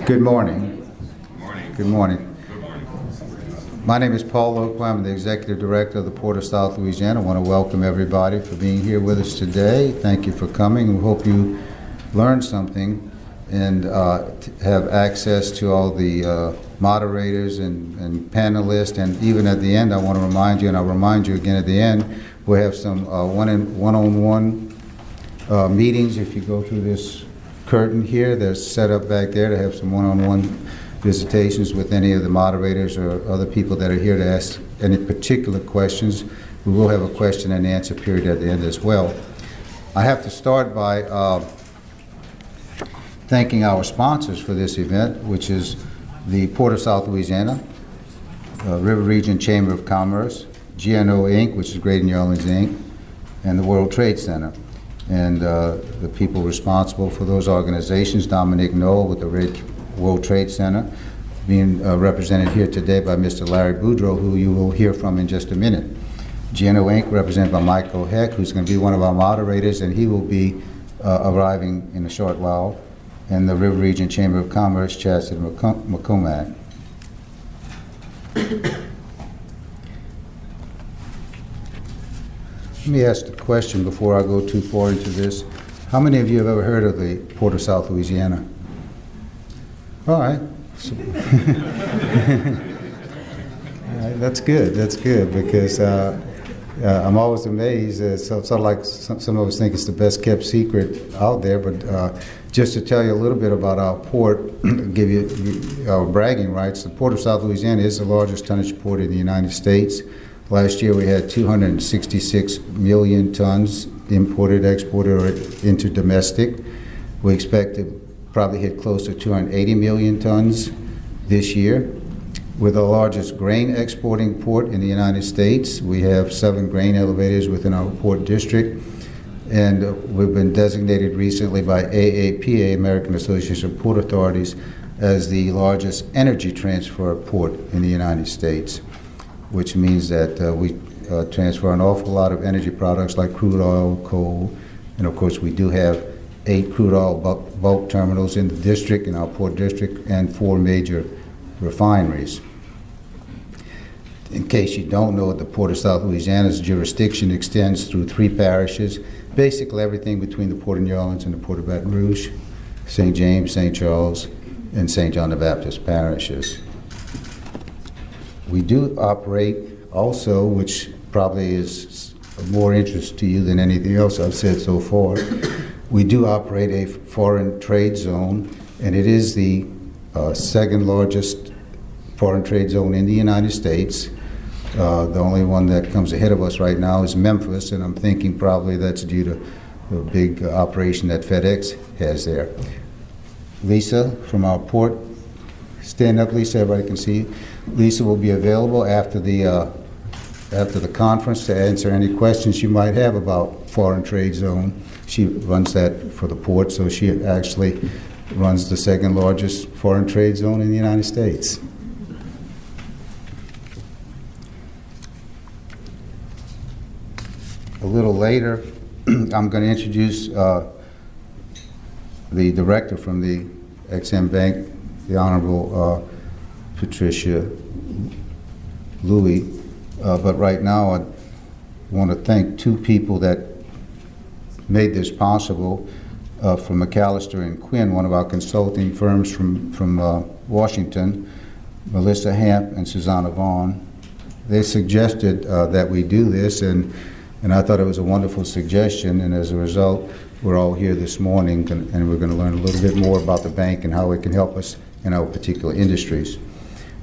Good morning. Good morning. My name is Paul Oakley. I'm the Executive Director of the Port of South Louisiana. I want to welcome everybody for being here with us today. Thank you for coming. We hope you learned something and have access to all the moderators and panelists. And even at the end, I want to remind you, and I'll remind you again at the end, we'll have some one-on-one meetings. If you go through this curtain here, they're set up back there to have some one-on-one visitations with any of the moderators or other people that are here to ask any particular questions. We will have a question and answer period at the end as well. I have to start by thanking our sponsors for this event, which is the Port of South Louisiana, River Region Chamber of Commerce, GNO Inc., which is Greater New Orleans Inc., and the World Trade Center. And the people responsible for those organizations, Dominic Knoll with the World Trade Center, being represented here today by Mr. Larry Boudreau, who you will hear from in just a minute. GNO Inc., represented by Michael Heck, who's going to be one of our moderators, and he will be arriving in a short while. And the River Region Chamber of Commerce, Chastity McCormack. Let me ask the question before I go too far into this. How many of you have ever heard of the Port of South Louisiana? All right. All right, that's good, because I'm always amazed. Sort of like some of us think it's the best kept secret out there, but just to tell you a little bit about our port, give you our bragging rights, the Port of South Louisiana is the largest tonnage port in the United States. Last year we had 266 million tons imported, exported, or into domestic. We expect to probably hit close to 280 million tons this year. We're the largest grain exporting port in the United States. We have 7 grain elevators within our port district, and we've been designated recently by AAPA, American Association of Port Authorities, as the largest energy transfer port in the United States, which means that we transfer an awful lot of energy products like crude oil, coal, and of course we do have 8 crude oil bulk terminals in the district, in our port district, and 4 major refineries. In case you don't know, the Port of South Louisiana's jurisdiction extends through 3 parishes, basically everything between the Port of New Orleans and the Port of Baton Rouge, St. James, St. Charles, and St. John the Baptist parishes. We do operate also, which probably is of more interest to you than anything else I've said so far, we do operate a foreign trade zone, and it is the second largest foreign trade zone in the United States. The only one that comes ahead of us right now is Memphis, and I'm thinking probably that's due to the big operation that FedEx has there. Lisa from our port, stand up, Lisa, everybody can see you. Lisa will be available after the conference to answer any questions you might have about foreign trade zone. She runs that for the port, so she actually runs the second largest foreign trade zone in the United States. A little later, I'm going to introduce the director from the Ex-Im Bank, the Honorable Patricia Louis. But right now, I want to thank 2 people that made this possible. From McAllister and Quinn, one of our consulting firms from Washington, Melissa Hamp and Susanna Vaughn. They suggested that we do this, and I thought it was a wonderful suggestion, and as a result, we're all here this morning, and we're going to learn a little bit more about the bank and how it can help us in our particular industries.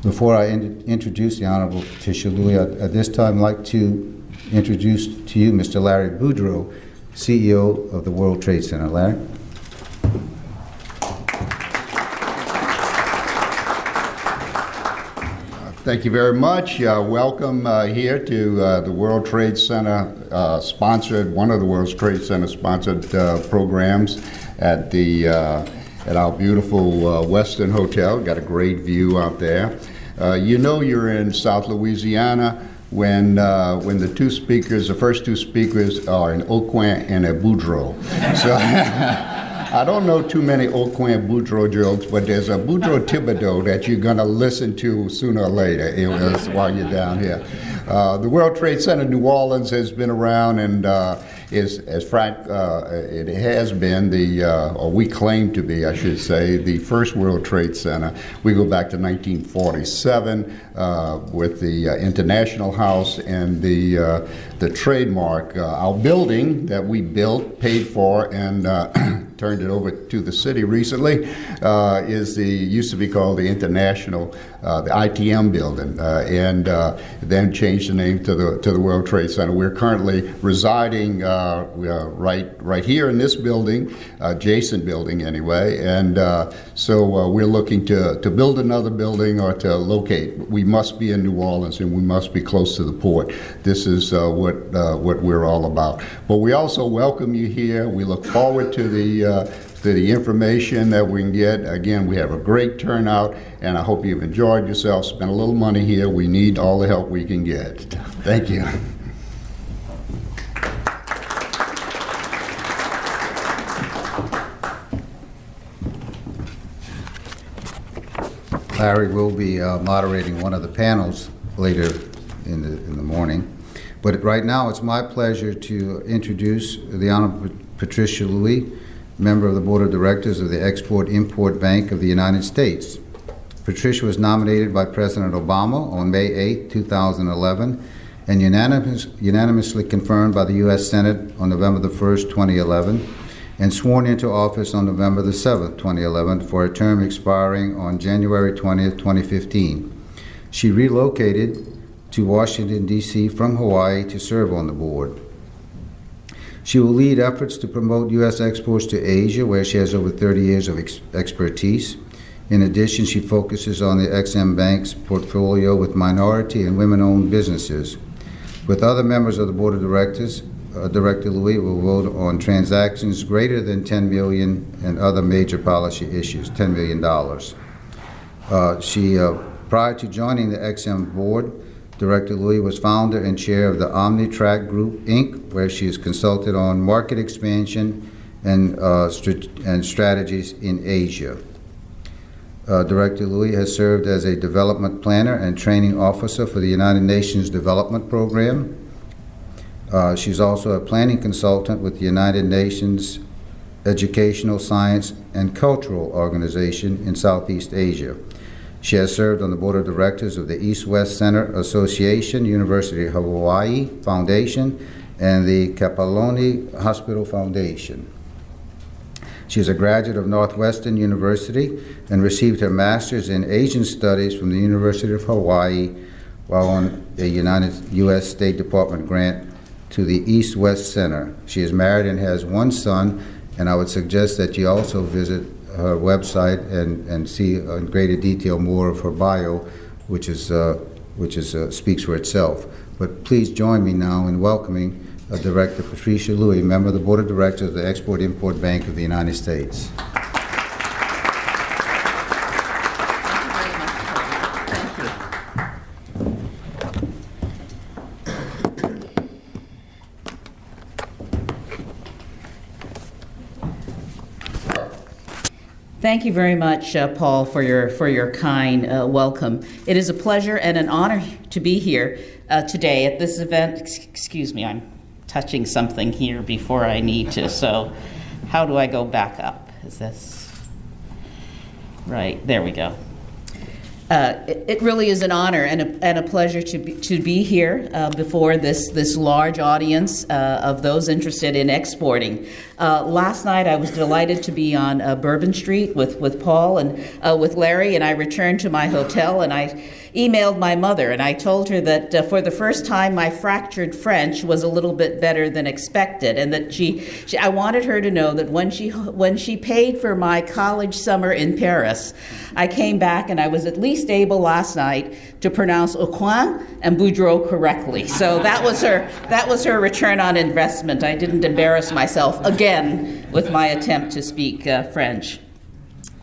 Before I introduce the Honorable Patricia Louis, at this time I'd like to introduce to you Mr. Larry Boudreau, CEO of the World Trade Center. Larry? Thank you very much. Welcome here to the World Trade Center sponsored, one of the World Trade Center sponsored programs at our beautiful Westin Hotel. Got a great view out there. You know you're in South Louisiana when the first two speakers are an Aucoin and a Boudreau. So I don't know too many Aucoin Boudreaux jokes, but there's a Boudreaux Thibodeau that you're going to listen to sooner or later while you're down here. The World Trade Center New Orleans has been around and is, as Frank, it has been or we claim to be, I should say, the first World Trade Center. We go back to 1947 with the International House and the trademark. Our building that we built, paid for, and turned it over to the city recently used to be called the International, the ITM building, and then changed the name to the World Trade Center. We're currently residing right here in this building, adjacent building anyway, and so we're looking to build another building or to locate. We must be in New Orleans and we must be close to the port. This is what we're all about. But we also welcome you here. We look forward to the information that we can get. Again, we have a great turnout, and I hope you've enjoyed yourself. Spent a little money here. We need all the help we can get. Thank you. Larry will be moderating one of the panels later in the morning. But right now, it's my pleasure to introduce the Honorable Patricia Louis, member of the Board of Directors of the Export-Import Bank of the United States. Patricia was nominated by President Obama on May 8, 2011, and unanimously confirmed by the U.S. Senate on November the 1st, 2011, and sworn into office on November the 7th, 2011, for a term expiring on January 20th, 2015. She relocated to Washington, D.C. from Hawaii to serve on the board. She will lead efforts to promote U.S. exports to Asia, where she has over 30 years of expertise. In addition, she focuses on the XM Bank's portfolio with minority and women-owned businesses. With other members of the Board of Directors, Director Louis will vote on transactions greater than $10 million and other major policy issues, $10 million. Prior to joining the XM Board, Director Louis was founder and chair of the OmniTrack Group, Inc., where she is consulted on market expansion and strategies in Asia. Director Louis has served as a development planner and training officer for the United Nations Development Program. She's also a planning consultant with the United Nations Educational, Science, and Cultural Organization in Southeast Asia. She has served on the board of directors of the East-West Center Association, University of Hawaii Foundation, and the Kapoloni Hospital Foundation. She is a graduate of Northwestern University and received her master's in Asian Studies from the University of Hawaii while on a U.S. State Department grant to the East-West Center. She is married and has one son, and I would suggest that you also visit her website and see in greater detail more of her bio, which speaks for itself. But please join me now in welcoming Director Patricia Louis, member of the Board of Directors of the Export-Import Bank of the United States. Thank you very much, Paul, for your kind welcome. It is a pleasure and an honor to be here today at this event. Excuse me, I'm touching something here before I need to, so how do I go back up? Is this right? There we go. It really is an honor and a pleasure to be here before this large audience of those interested in exporting. Last night I was delighted to be on Bourbon Street with Paul and with Larry, and I returned to my hotel and I emailed my mother and I told her that for the first time my fractured French was a little bit better than expected, and that I wanted her to know that when she paid for my college summer in Paris, I came back and I was at least able last night to pronounce Aucoin and Boudreaux correctly. So that was her return on investment. I didn't embarrass myself again with my attempt to speak French.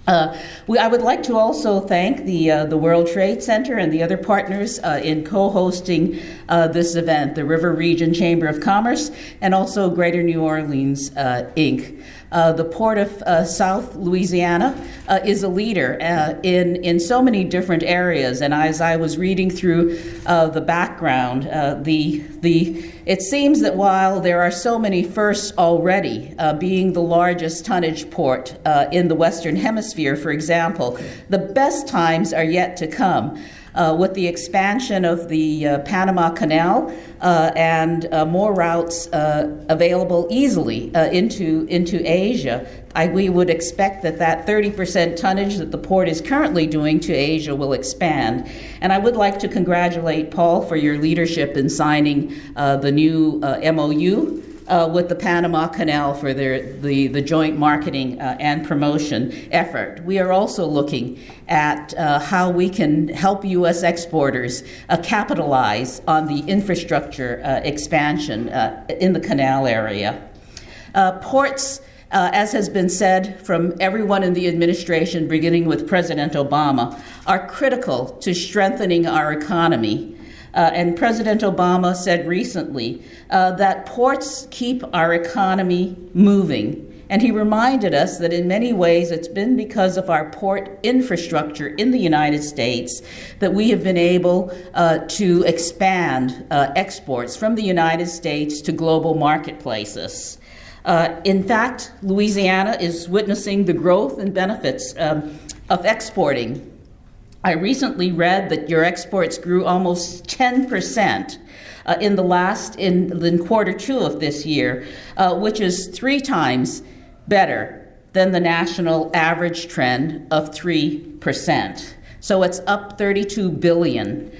I would like to also thank the World Trade Center and the other partners in co-hosting this event, the River Region Chamber of Commerce and also Greater New Orleans, Inc. The Port of South Louisiana is a leader in so many different areas. And as I was reading through the background, it seems that while there are so many firsts already, being the largest tonnage port in the Western Hemisphere, for example, the best times are yet to come. With the expansion of the Panama Canal and more routes available easily into Asia, we would expect that 30% tonnage that the port is currently doing to Asia will expand. And I would like to congratulate Paul for your leadership in signing the new MOU with the Panama Canal for the joint marketing and promotion effort. We are also looking at how we can help U.S. exporters capitalize on the infrastructure expansion in the canal area. Ports, as has been said from everyone in the administration, beginning with President Obama, are critical to strengthening our economy. And President Obama said recently that ports keep our economy moving. And he reminded us that in many ways it's been because of our port infrastructure in the United States that we have been able to expand exports from the United States to global marketplaces. In fact, Louisiana is witnessing the growth and benefits of exporting. I recently read that your exports grew almost 10% in quarter two of this year, which is 3 times better than the national average trend of 3%. So it's up $32 billion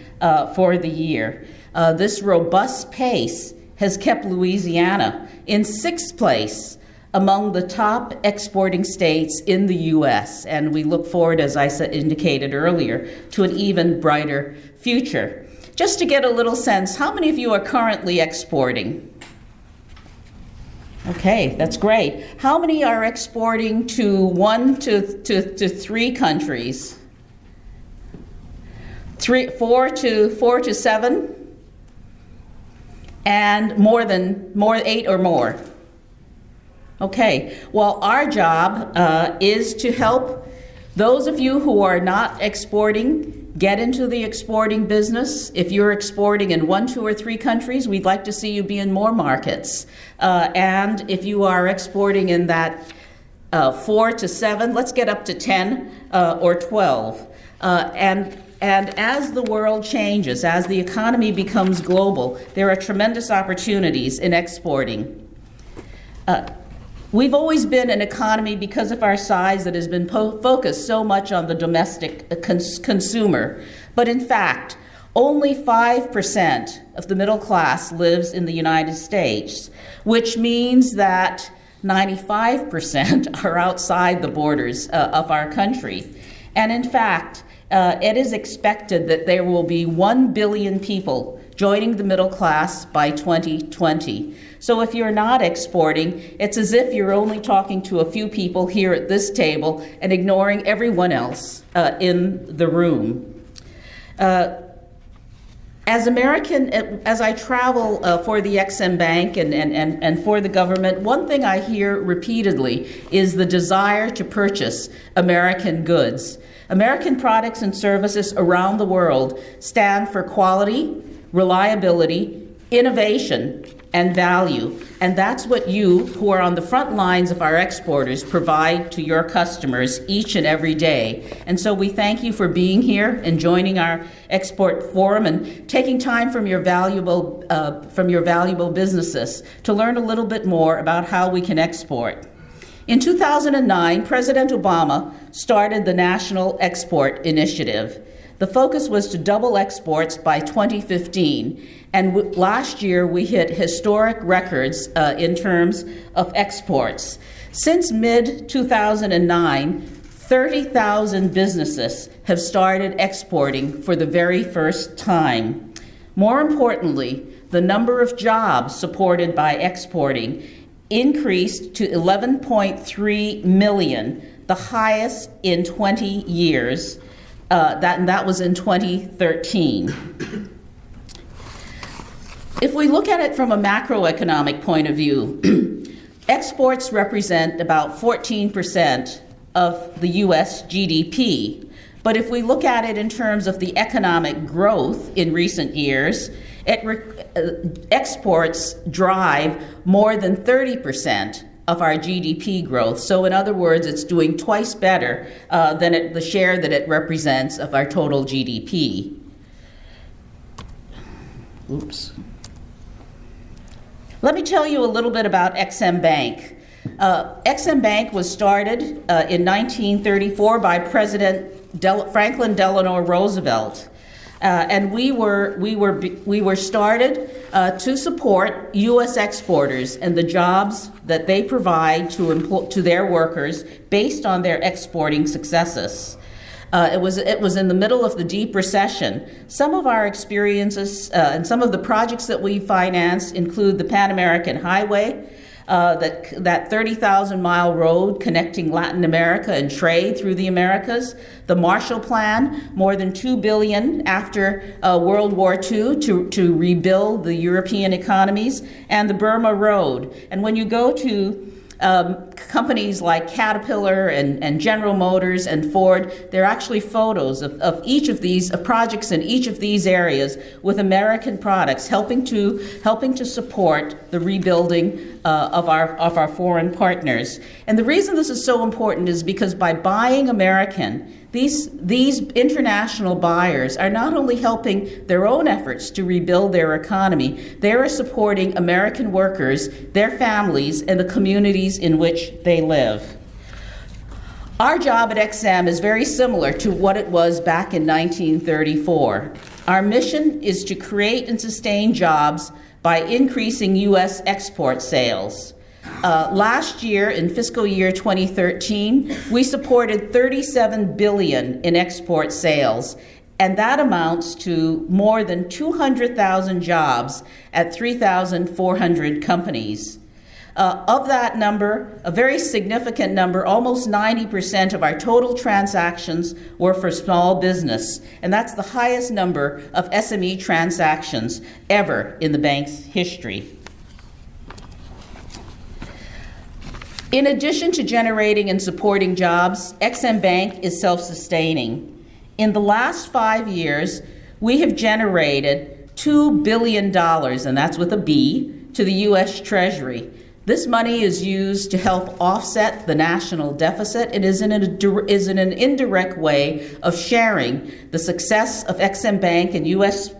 for the year. This robust pace has kept Louisiana in 6th place among the top exporting states in the U.S., and we look forward, as I indicated earlier, to an even brighter future. Just to get a little sense, how many of you are currently exporting? Okay, that's great. How many are exporting to 1 to 3 countries? 4 to 7? And more 8 or more? Okay, well, our job is to help those of you who are not exporting get into the exporting business. If you're exporting in 1, 2, or 3 countries, we'd like to see you be in more markets. And if you are exporting in that 4 to 7, let's get up to 10 or 12. And as the world changes, as the economy becomes global, there are tremendous opportunities in exporting. We've always been an economy, because of our size, that has been focused so much on the domestic consumer. But in fact, only 5% of the middle class lives in the United States, which means that 95% are outside the borders of our country. And in fact, it is expected that there will be 1 billion people joining the middle class by 2020. So if you're not exporting, it's as if you're only talking to a few people here at this table and ignoring everyone else in the room. As I travel for the Ex-Im Bank and for the government, one thing I hear repeatedly is the desire to purchase American goods. American products and services around the world stand for quality, reliability, innovation, and value. And that's what you, who are on the front lines of our exporters, provide to your customers each and every day. And so we thank you for being here and joining our export forum and taking time from your valuable businesses to learn a little bit more about how we can export. In 2009, President Obama started the National Export Initiative. The focus was to double exports by 2015, and last year we hit historic records in terms of exports. Since mid-2009, 30,000 businesses have started exporting for the very first time. More importantly, the number of jobs supported by exporting increased to 11.3 million, the highest in 20 years. That was in 2013. If we look at it from a macroeconomic point of view, Exports represent about 14% of the U.S. GDP. But if we look at it in terms of the economic growth in recent years, exports drive more than 30% of our GDP growth. So in other words, it's doing twice better than the share that it represents of our total GDP. Oops. Let me tell you a little bit about Ex-Im Bank. Ex-Im Bank was started in 1934 by President Franklin Delano Roosevelt. And we were started to support U.S. exporters and the jobs that they provide to their workers based on their exporting successes. It was in the middle of the deep recession. Some of our experiences and some of the projects that we financed include the Pan American Highway, that 30,000-mile road connecting Latin America and trade through the Americas, the Marshall Plan, more than $2 billion after World War II to rebuild the European economies, and the Burma Road. And when you go to companies like Caterpillar and General Motors and Ford, there are actually photos of each of these projects in each of these areas with American products helping to support the rebuilding of our foreign partners. And the reason this is so important is because by buying American, these international buyers are not only helping their own efforts to rebuild their economy, they are supporting American workers, their families, and the communities in which they live. Our job at Ex-Im is very similar to what it was back in 1934. Our mission is to create and sustain jobs by increasing U.S. export sales. Last year, in fiscal year 2013, we supported $37 billion in export sales, and that amounts to more than 200,000 jobs at 3,400 companies. Of that number, a very significant number, almost 90% of our total transactions were for small business, and that's the highest number of SME transactions ever in the bank's history. In addition to generating and supporting jobs, Ex-Im Bank is self-sustaining. In the last 5 years, we have generated $2 billion, and that's with a B, to the U.S. Treasury. This money is used to help offset the national deficit and is in an indirect way of sharing the success of Ex-Im Bank and U.S.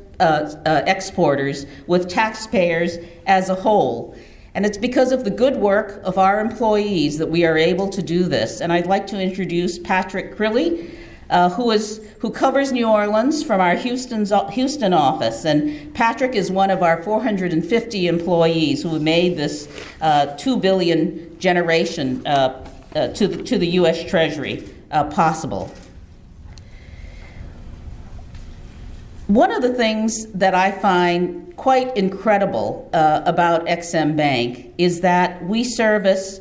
exporters with taxpayers as a whole. And it's because of the good work of our employees that we are able to do this. And I'd like to introduce Patrick Crilly, who covers New Orleans from our Houston office. And Patrick is one of our 450 employees who made this $2 billion generation to the U.S. Treasury possible. One of the things that I find quite incredible about Ex-Im Bank is that we service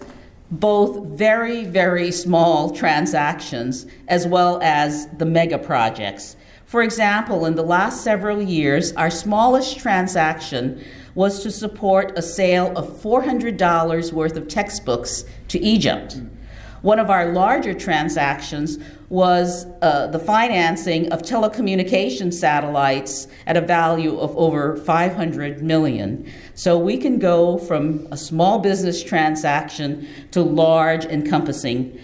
both very, very small transactions as well as the mega projects. For example, in the last several years, our smallest transaction was to support a sale of $400 worth of textbooks to Egypt. One of our larger transactions was the financing of telecommunication satellites at a value of over $500 million. So we can go from a small business transaction to large encompassing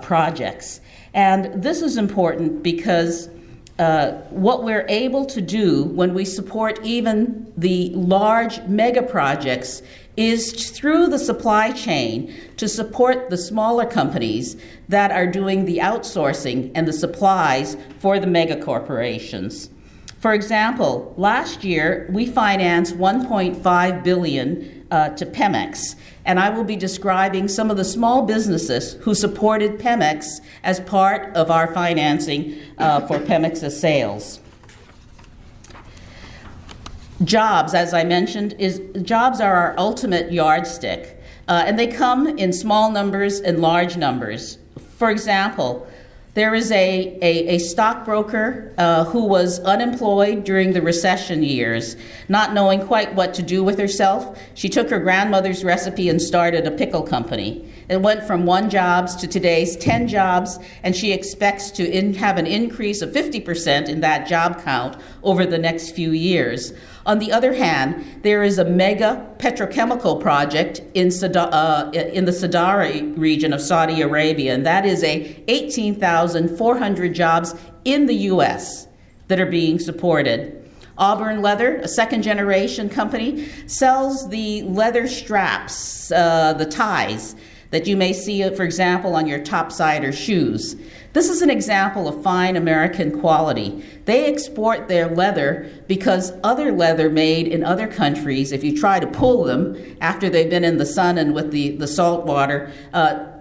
projects. And this is important because what we're able to do when we support even the large mega projects is through the supply chain to support the smaller companies that are doing the outsourcing and the supplies for the mega corporations. For example, last year we financed $1.5 billion to Pemex, and I will be describing some of the small businesses who supported Pemex as part of our financing for Pemex's sales. Jobs, as I mentioned, jobs are our ultimate yardstick, and they come in small numbers and large numbers. For example, There is a stockbroker who was unemployed during the recession years, not knowing quite what to do with herself. She took her grandmother's recipe and started a pickle company. It went from 1 job to today's 10 jobs, and she expects to have an increase of 50% in that job count over the next few years. On the other hand, there is a mega petrochemical project in the Sadara region of Saudi Arabia, and that is 18,400 jobs in the U.S. that are being supported. Auburn Leather, a second-generation company, sells the leather straps, the ties, that you may see, for example, on your topsider shoes. This is an example of fine American quality. They export their leather because other leather made in other countries, if you try to pull them after they've been in the sun and with the salt water,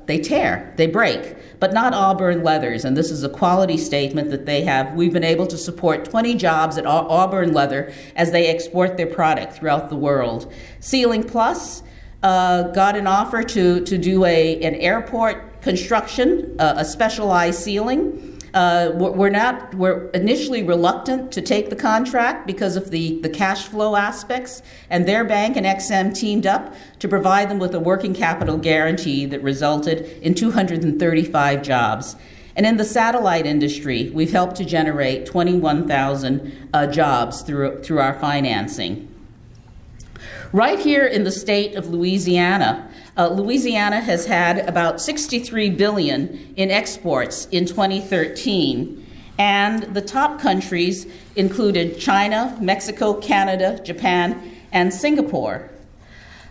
they tear, they break, but not Auburn Leathers, and this is a quality statement that they have. We've been able to support 20 jobs at Auburn Leather as they export their product throughout the world. Ceiling Plus got an offer to do an airport construction, a specialized ceiling. We're initially reluctant to take the contract because of the cash flow aspects, and their bank and XM teamed up to provide them with a working capital guarantee that resulted in 235 jobs. And in the satellite industry, we've helped to generate 21,000 jobs through our financing. Right here in the state of Louisiana, Louisiana has had about $63 billion in exports in 2013, and the top countries included China, Mexico, Canada, Japan, and Singapore.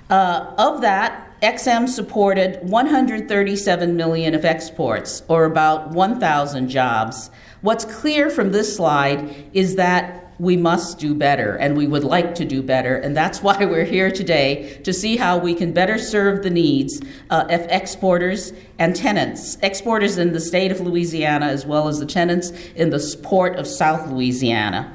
Of that, XM supported 137 million of exports, or about 1,000 jobs. What's clear from this slide is that we must do better, and we would like to do better, and that's why we're here today, to see how we can better serve the needs of exporters and tenants, exporters in the state of Louisiana as well as the tenants in the port of South Louisiana.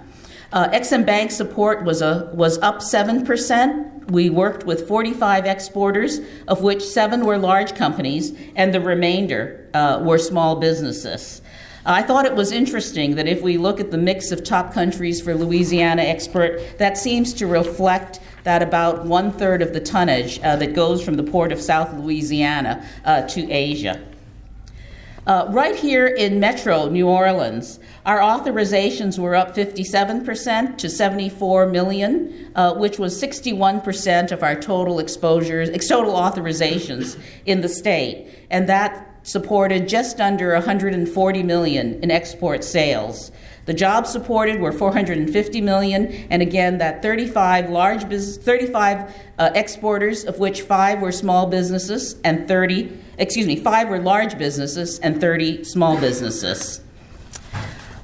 XM Bank support was up 7%. We worked with 45 exporters, of which 7 were large companies, and the remainder were small businesses. I thought it was interesting that if we look at the mix of top countries for Louisiana export, that seems to reflect that about 1/3 of the tonnage that goes from the port of South Louisiana to Asia. Right here in Metro New Orleans, our authorizations were up 57% to 74 million, which was 61% of our total authorizations in the state, and that supported just under 140 million in export sales. The jobs supported were 450 million, and again, that 35 exporters, of which 5 were small businesses and 5 were large businesses and 30 small businesses.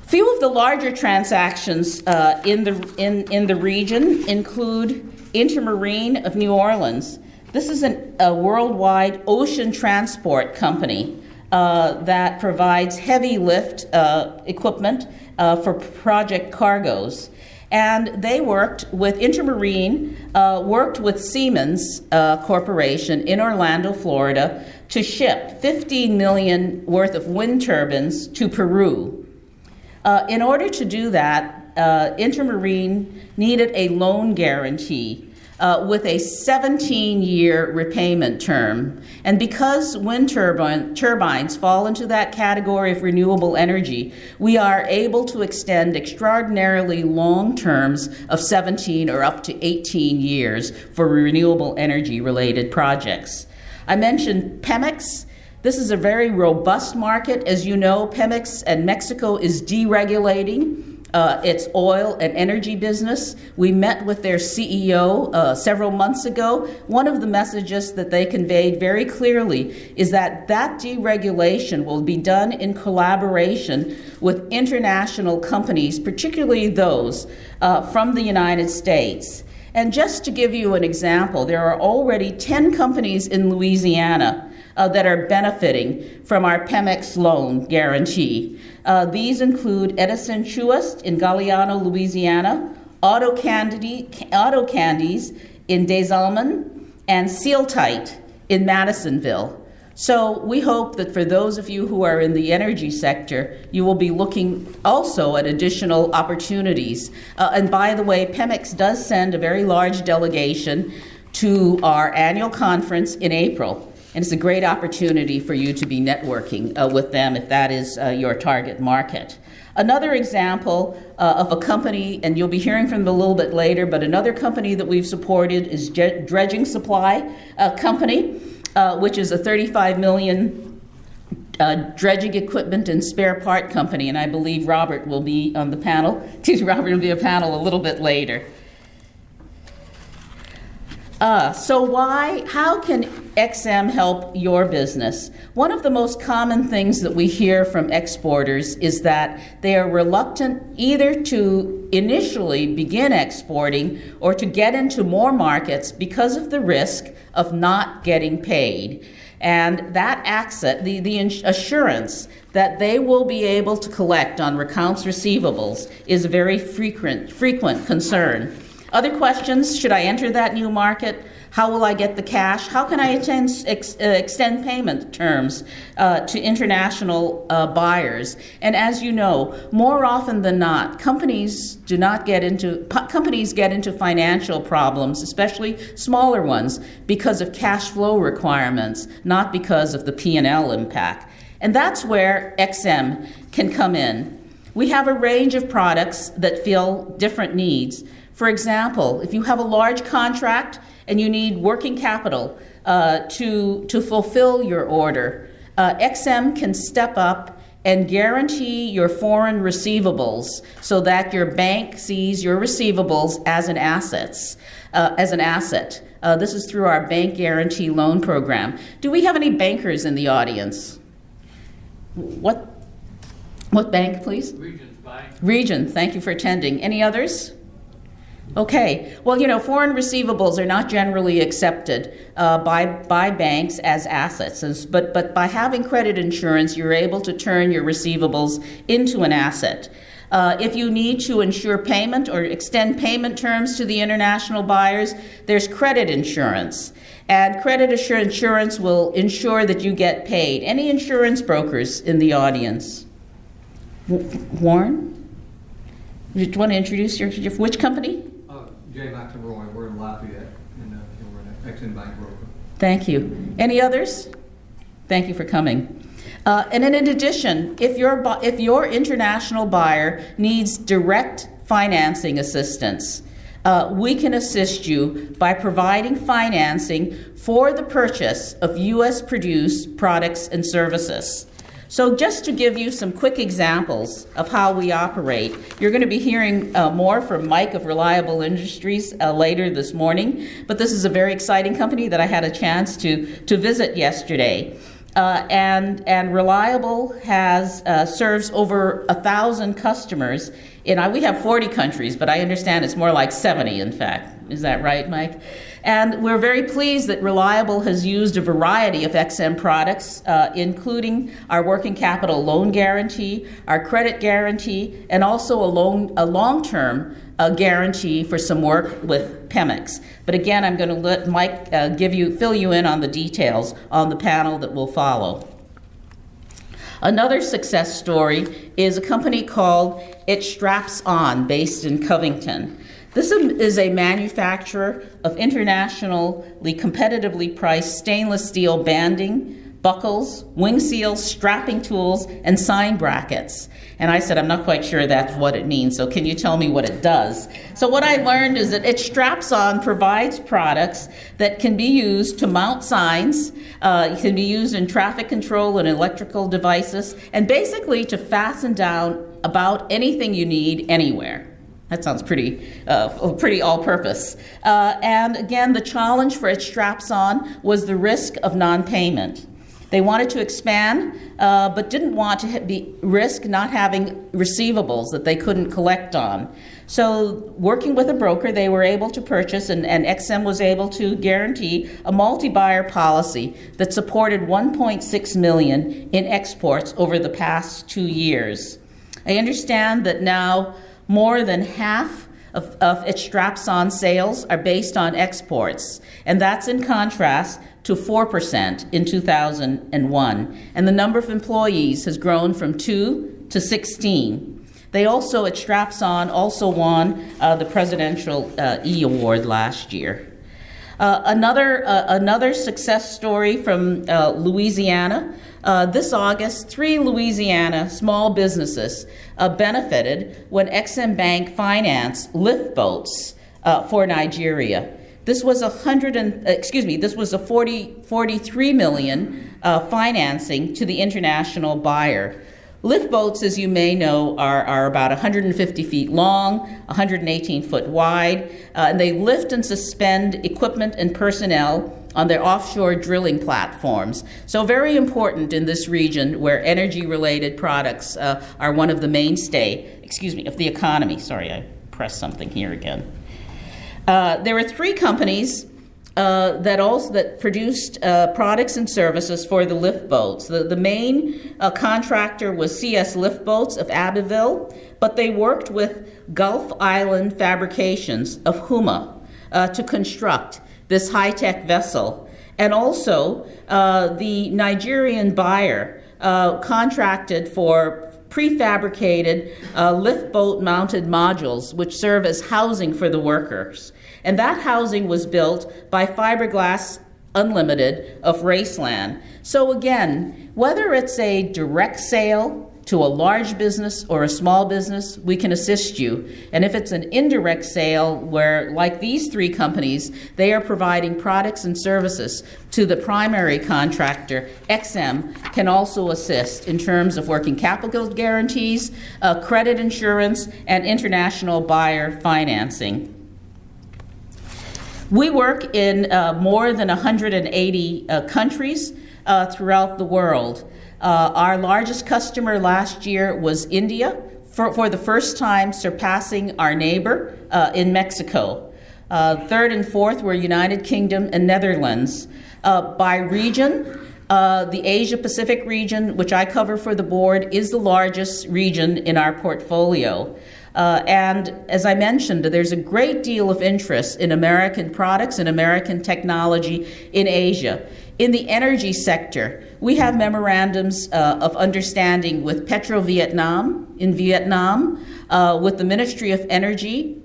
Few of the larger transactions in the region include Intermarine of New Orleans. This is a worldwide ocean transport company that provides heavy lift equipment for project cargoes. And they worked with Intermarine, worked with Siemens Corporation in Orlando, Florida, to ship 15 million worth of wind turbines to Peru. In order to do that, Intermarine needed a loan guarantee with a 17-year repayment term. And because wind turbines fall into that category of renewable energy, we are able to extend extraordinarily long terms of 17 or up to 18 years for renewable energy-related projects. I mentioned Pemex. This is a very robust market. As you know, Pemex and Mexico is deregulating its oil and energy business. We met with their CEO several months ago. One of the messages that they conveyed very clearly is that deregulation will be done in collaboration with international companies, particularly those from the United States. And just to give you an example, there are already 10 companies in Louisiana that are benefiting from our Pemex loan guarantee. These include Edison Truist in Galliano, Louisiana, Auto Candies in Des Allemands, and Seal Tight in Madisonville. So we hope that for those of you who are in the energy sector, you will be looking also at additional opportunities. And by the way, Pemex does send a very large delegation to our annual conference in April. And it's a great opportunity for you to be networking with them if that is your target market. Another example of a company, and you'll be hearing from them a little bit later, but another company that we've supported is Dredging Supply Company, which is a $35 million dredging equipment and spare part company, and I believe Robert will be on the panel. Robert will be on a panel a little bit later. How can XM help your business? One of the most common things that we hear from exporters is that they are reluctant either to initially begin exporting or to get into more markets because of the risk of not getting paid. And that asset, the assurance that they will be able to collect on accounts receivables is a very frequent concern. Other questions: should I enter that new market? How will I get the cash? How can I extend payment terms to international buyers? And as you know, more often than not, companies get into financial problems, especially smaller ones, because of cash flow requirements, not because of the P&L impact. And that's where XM can come in. We have a range of products that fill different needs. For example, if you have a large contract and you need working capital to fulfill your order, XM can step up and guarantee your foreign receivables so that your bank sees your receivables as an asset. This is through our bank guarantee loan program. Do we have any bankers in the audience? What bank, please? Regions Bank. Region, thank you for attending. Any others? Okay. Well, foreign receivables are not generally accepted by banks as assets, but by having credit insurance, you're able to turn your receivables into an asset. If you need to ensure payment or extend payment terms to the international buyers, there's credit insurance. And credit insurance will ensure that you get paid. Any insurance brokers in the audience? Warren? Do you want to introduce which company? Jay McElroy, we're in Lafayette, and we're an Exim Bank broker. Thank you. Any others? Thank you for coming. And in addition, if your international buyer needs direct financing assistance, we can assist you by providing financing for the purchase of U.S.-produced products and services. So just to give you some quick examples of how we operate, you're going to be hearing more from Mike of Reliable Industries later this morning, but this is a very exciting company that I had a chance to visit yesterday. And Reliable serves over 1,000 customers. We have 40 countries, but I understand it's more like 70, in fact. Is that right, Mike? And we're very pleased that Reliable has used a variety of XM products, including our working capital loan guarantee, our credit guarantee, and also a long-term guarantee for some work with Pemex. But again, I'm going to let Mike fill you in on the details on the panel that will follow. Another success story is a company called It Straps On, based in Covington. This is a manufacturer of internationally competitively priced stainless steel banding, buckles, wing seals, strapping tools, and sign brackets. And I said, I'm not quite sure that's what it means, so can you tell me what it does? So what I learned is that It Straps On provides products that can be used to mount signs, it can be used in traffic control and electrical devices, and basically to fasten down about anything you need anywhere. That sounds pretty all-purpose. And again, the challenge for It Straps On was the risk of non-payment. They wanted to expand, but didn't want to risk not having receivables that they couldn't collect on. So working with a broker, they were able to purchase, and XM was able to guarantee a multi-buyer policy that supported $1.6 million in exports over the past 2 years. I understand that now more than half of its straps-on sales are based on exports, and that's in contrast to 4% in 2001. And the number of employees has grown from 2 to 16. They also, at Straps-On, also won the Presidential E Award last year. Another success story from Louisiana. This August, 3 Louisiana small businesses benefited when Exim Bank financed lift boats for Nigeria. This was this was a 43 million financing to the international buyer. Lift boats, as you may know, are about 150 feet long, 118 foot wide, and they lift and suspend equipment and personnel on their offshore drilling platforms. So very important in this region where energy-related products are one of the mainstay, of the economy. Sorry, I pressed something here again. There were 3 companies that produced products and services for the lift boats. The main contractor was CS Lift Boats of Abbeville, but they worked with Gulf Island Fabrications of Huma to construct this high-tech vessel. And also, the Nigerian buyer contracted for prefabricated lift boat mounted modules which serve as housing for the workers. And that housing was built by Fiberglass Unlimited of Raceland. So again, whether it's a direct sale to a large business or a small business, we can assist you. And if it's an indirect sale where, like these 3 companies, they are providing products and services to the primary contractor, XM can also assist in terms of working capital guarantees, credit insurance, and international buyer financing. We work in more than 180 countries throughout the world. Our largest customer last year was India, for the first time surpassing our neighbor in Mexico. Third and fourth were United Kingdom and Netherlands. By region, the Asia-Pacific region, which I cover for the board, is the largest region in our portfolio. And as I mentioned, there's a great deal of interest in American products and American technology in Asia. In the energy sector, we have memorandums of understanding with Petro-Vietnam in Vietnam, with the Ministry of Energy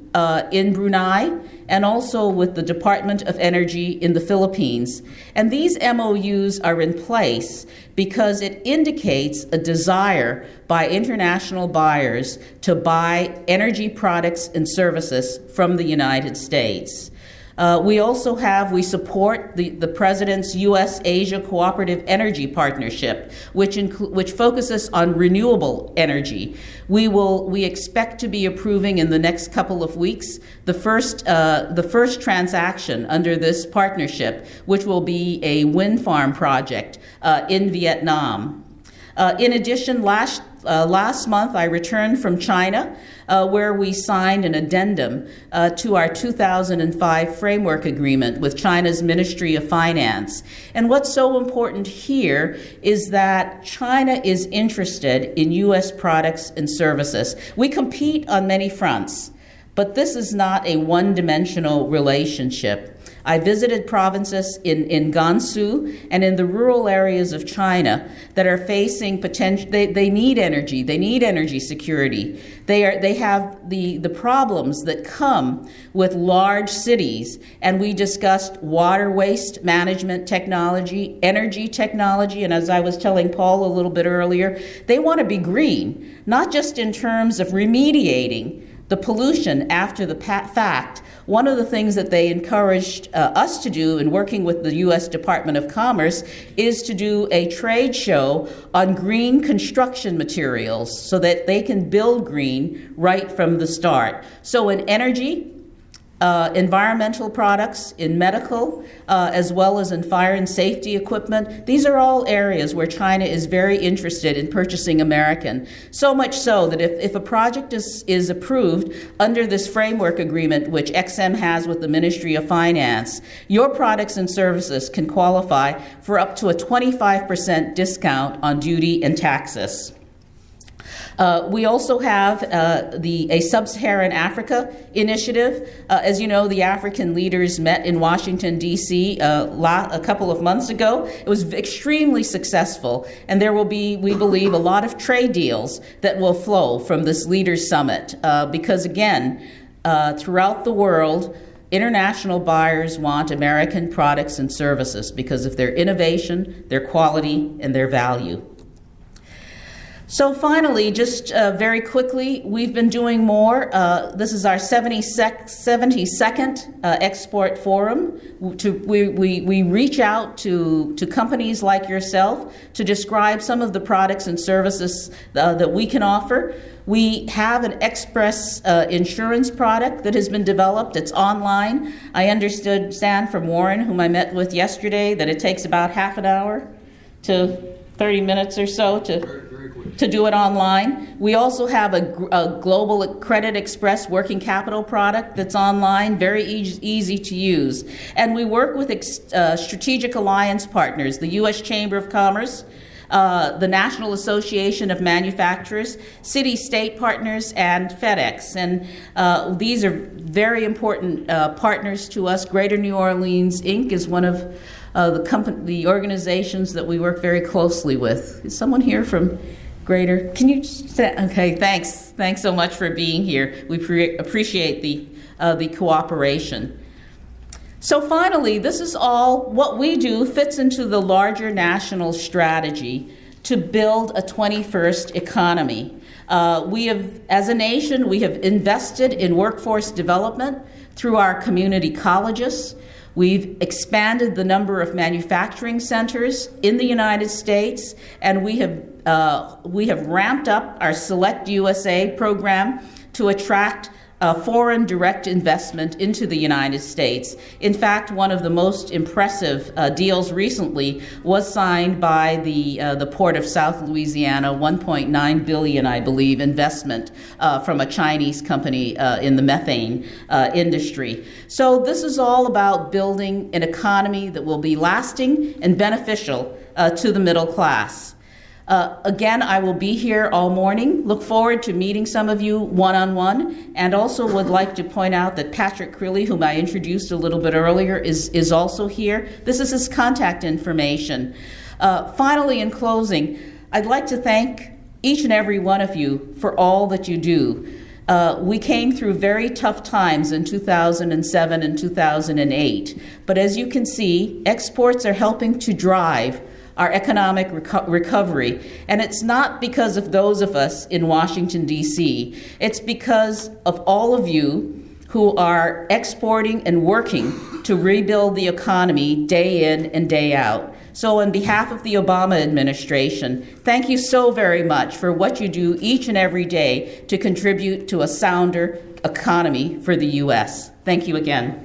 in Brunei, and also with the Department of Energy in the Philippines. And these MOUs are in place because it indicates a desire by international buyers to buy energy products and services from the United States. We support the President's U.S.-Asia Cooperative Energy Partnership, which focuses on renewable energy. We expect to be approving in the next couple of weeks the first transaction under this partnership, which will be a wind farm project in Vietnam. In addition, last month I returned from China, where we signed an addendum to our 2005 framework agreement with China's Ministry of Finance. And what's so important here is that China is interested in U.S. products and services. We compete on many fronts, but this is not a one-dimensional relationship. I visited provinces in Gansu and in the rural areas of China that are facing potential. They need energy. They need energy security. They have the problems that come with large cities. And we discussed water waste management technology, energy technology, and as I was telling Paul a little bit earlier, they want to be green, not just in terms of remediating the pollution after the fact. One of the things that they encouraged us to do in working with the U.S. Department of Commerce is to do a trade show on green construction materials so that they can build green right from the start. So in energy, environmental products, in medical, as well as in fire and safety equipment. These are all areas where China is very interested in purchasing American. So much so that if a project is approved under this framework agreement, which XM has with the Ministry of Finance, your products and services can qualify for up to a 25% discount on duty and taxes. We also have a Sub-Saharan Africa initiative. As you know, the African leaders met in Washington, D.C. A couple of months ago. It was extremely successful, and there will be, we believe, a lot of trade deals that will flow from this Leaders Summit because, again, throughout the world, international buyers want American products and services because of their innovation, their quality, and their value. So finally, just very quickly, we've been doing more. This is our 72nd Export Forum. We reach out to companies like yourself to describe some of the products and services that we can offer. We have an express insurance product that has been developed. It's online. I understand from Warren, whom I met with yesterday, that it takes about half an hour to 30 minutes or so to do it online. We also have a Global Credit Express working capital product that's online, very easy to use. And we work with strategic alliance partners, the U.S. Chamber of Commerce, the National Association of Manufacturers, city-state partners, and FedEx. And these are very important partners to us. Greater New Orleans, Inc. is one of the organizations that we work very closely with. Is someone here from Greater? Can you say, okay, thanks. Thanks so much for being here. We appreciate the cooperation. So finally, this is all what we do fits into the larger national strategy to build a 21st economy. As a nation, we have invested in workforce development through our community colleges. We've expanded the number of manufacturing centers in the United States, and we have ramped up our Select USA program to attract foreign direct investment into the United States. In fact, one of the most impressive deals recently was signed by the Port of South Louisiana, $1.9 billion, I believe, investment from a Chinese company in the methane industry. So this is all about building an economy that will be lasting and beneficial to the middle class. Again, I will be here all morning. Look forward to meeting some of you one-on-one, and also would like to point out that Patrick Crilly, whom I introduced a little bit earlier, is also here. This is his contact information. Finally, in closing, I'd like to thank each and every one of you for all that you do. We came through very tough times in 2007 and 2008, but as you can see, exports are helping to drive our economic recovery. And it's not because of those of us in Washington, D.C. It's because of all of you who are exporting and working to rebuild the economy day in and day out. So on behalf of the Obama administration, thank you so very much for what you do each and every day to contribute to a sounder economy for the U.S. Thank you again.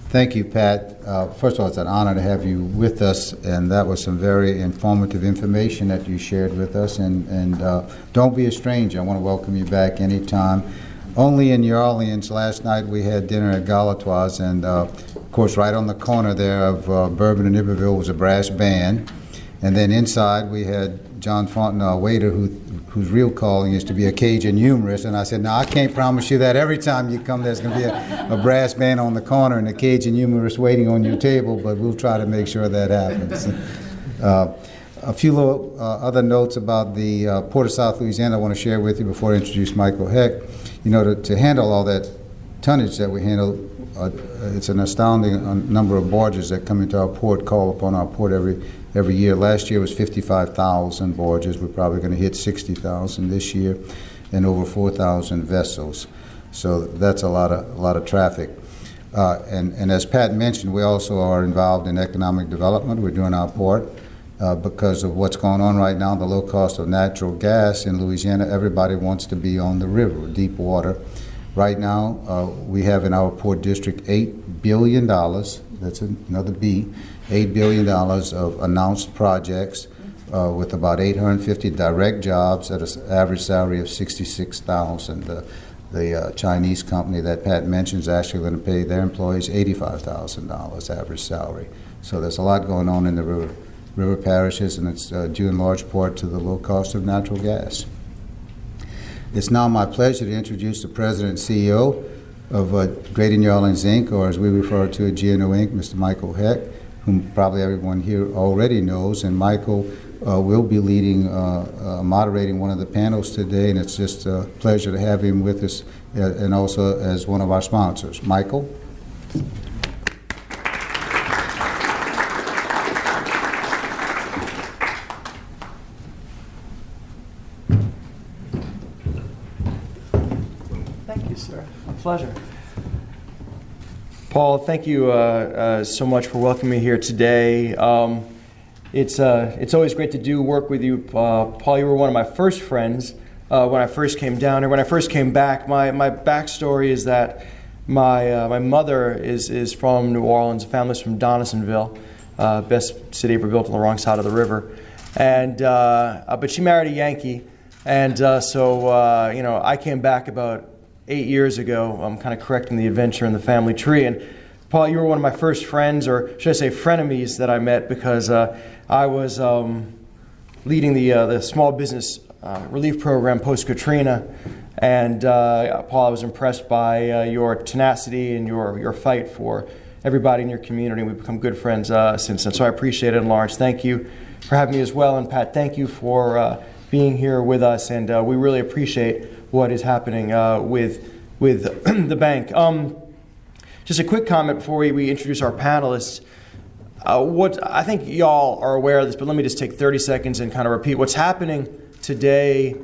Thank you, Pat. First of all, it's an honor to have you with us, and that was some very informative information that you shared with us. And don't be a stranger. I want to welcome you back anytime. Only in New Orleans, last night we had dinner at Galatoire's, and of course, right on the corner there of Bourbon and Iberville was a brass band. And then inside we had John Fontenay, our waiter, whose real calling is to be a Cajun humorist. And I said, no, I can't promise you that every time you come there's going to be a brass band on the corner and a Cajun humorist waiting on your table, but we'll try to make sure that happens. A few little other notes about the Port of South Louisiana I want to share with you before I introduce Michael Heck. You know, to handle all that tonnage that we handle, it's an astounding number of barges that come into our port, call upon our port every year. Last year was 55,000 barges. We're probably going to hit 60,000 this year, and over 4,000 vessels. So that's a lot of traffic. And as Pat mentioned, we also are involved in economic development. We're doing our part because of what's going on right now, the low cost of natural gas in Louisiana. Everybody wants to be on the river, deep water. Right now, we have in our port district $8 billion, that's another B, $8 billion of announced projects with about 850 direct jobs at an average salary of $66,000. The Chinese company that Pat mentioned is actually going to pay their employees $85,000 average salary. So there's a lot going on in the river parishes, and it's due in large part to the low cost of natural gas. It's now my pleasure to introduce the President and CEO of Greater New Orleans, Inc., or as we refer to it, GNO, Inc., Mr. Michael Heck, whom probably everyone here already knows. And Michael will be leading, moderating one of the panels today, and it's just a pleasure to have him with us, and also as one of our sponsors. Michael? Thank you, sir. A pleasure. Paul, thank you so much for welcoming me here today. It's always great to do work with you. Paul, you were one of my first friends when I first came down here. When I first came back, my backstory is that my mother is from New Orleans. The family's from Donaldsonville, best city ever built on the wrong side of the river. And but she married a Yankee, and so I came back about 8 years ago. I'm kind of correcting the adventure in the family tree. And Paul, you were one of my first friends, or should I say frenemies, that I met because I was leading the small business relief program post-Katrina. And Paul, I was impressed by your tenacity and your fight for everybody in your community. We've become good friends since then. So I appreciate it. And Lawrence, thank you for having me as well. And Pat, thank you for being here with us. And we really appreciate what is happening with the bank. Just a quick comment before we introduce our panelists. What I think y'all are aware of this, but let me just take 30 seconds and kind of repeat what's happening today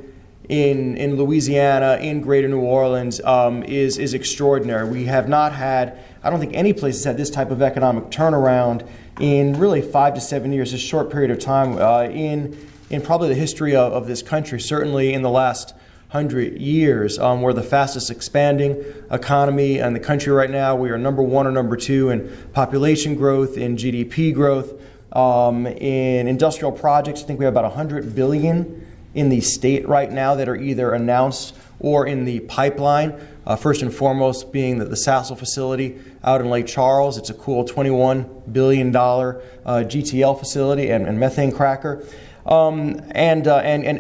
in Louisiana, in Greater New Orleans, is extraordinary. We have not had, I don't think any place has had this type of economic turnaround in really 5 to 7 years, a short period of time in probably the history of this country, certainly in the last 100 years. We're the fastest expanding economy in the country right now. We are number 1 or number 2 in population growth, in GDP growth, in industrial projects. I think we have about $100 billion in the state right now that are either announced or in the pipeline. First and foremost being the Sassel facility out in Lake Charles. It's a cool $21 billion GTL facility and methane cracker. And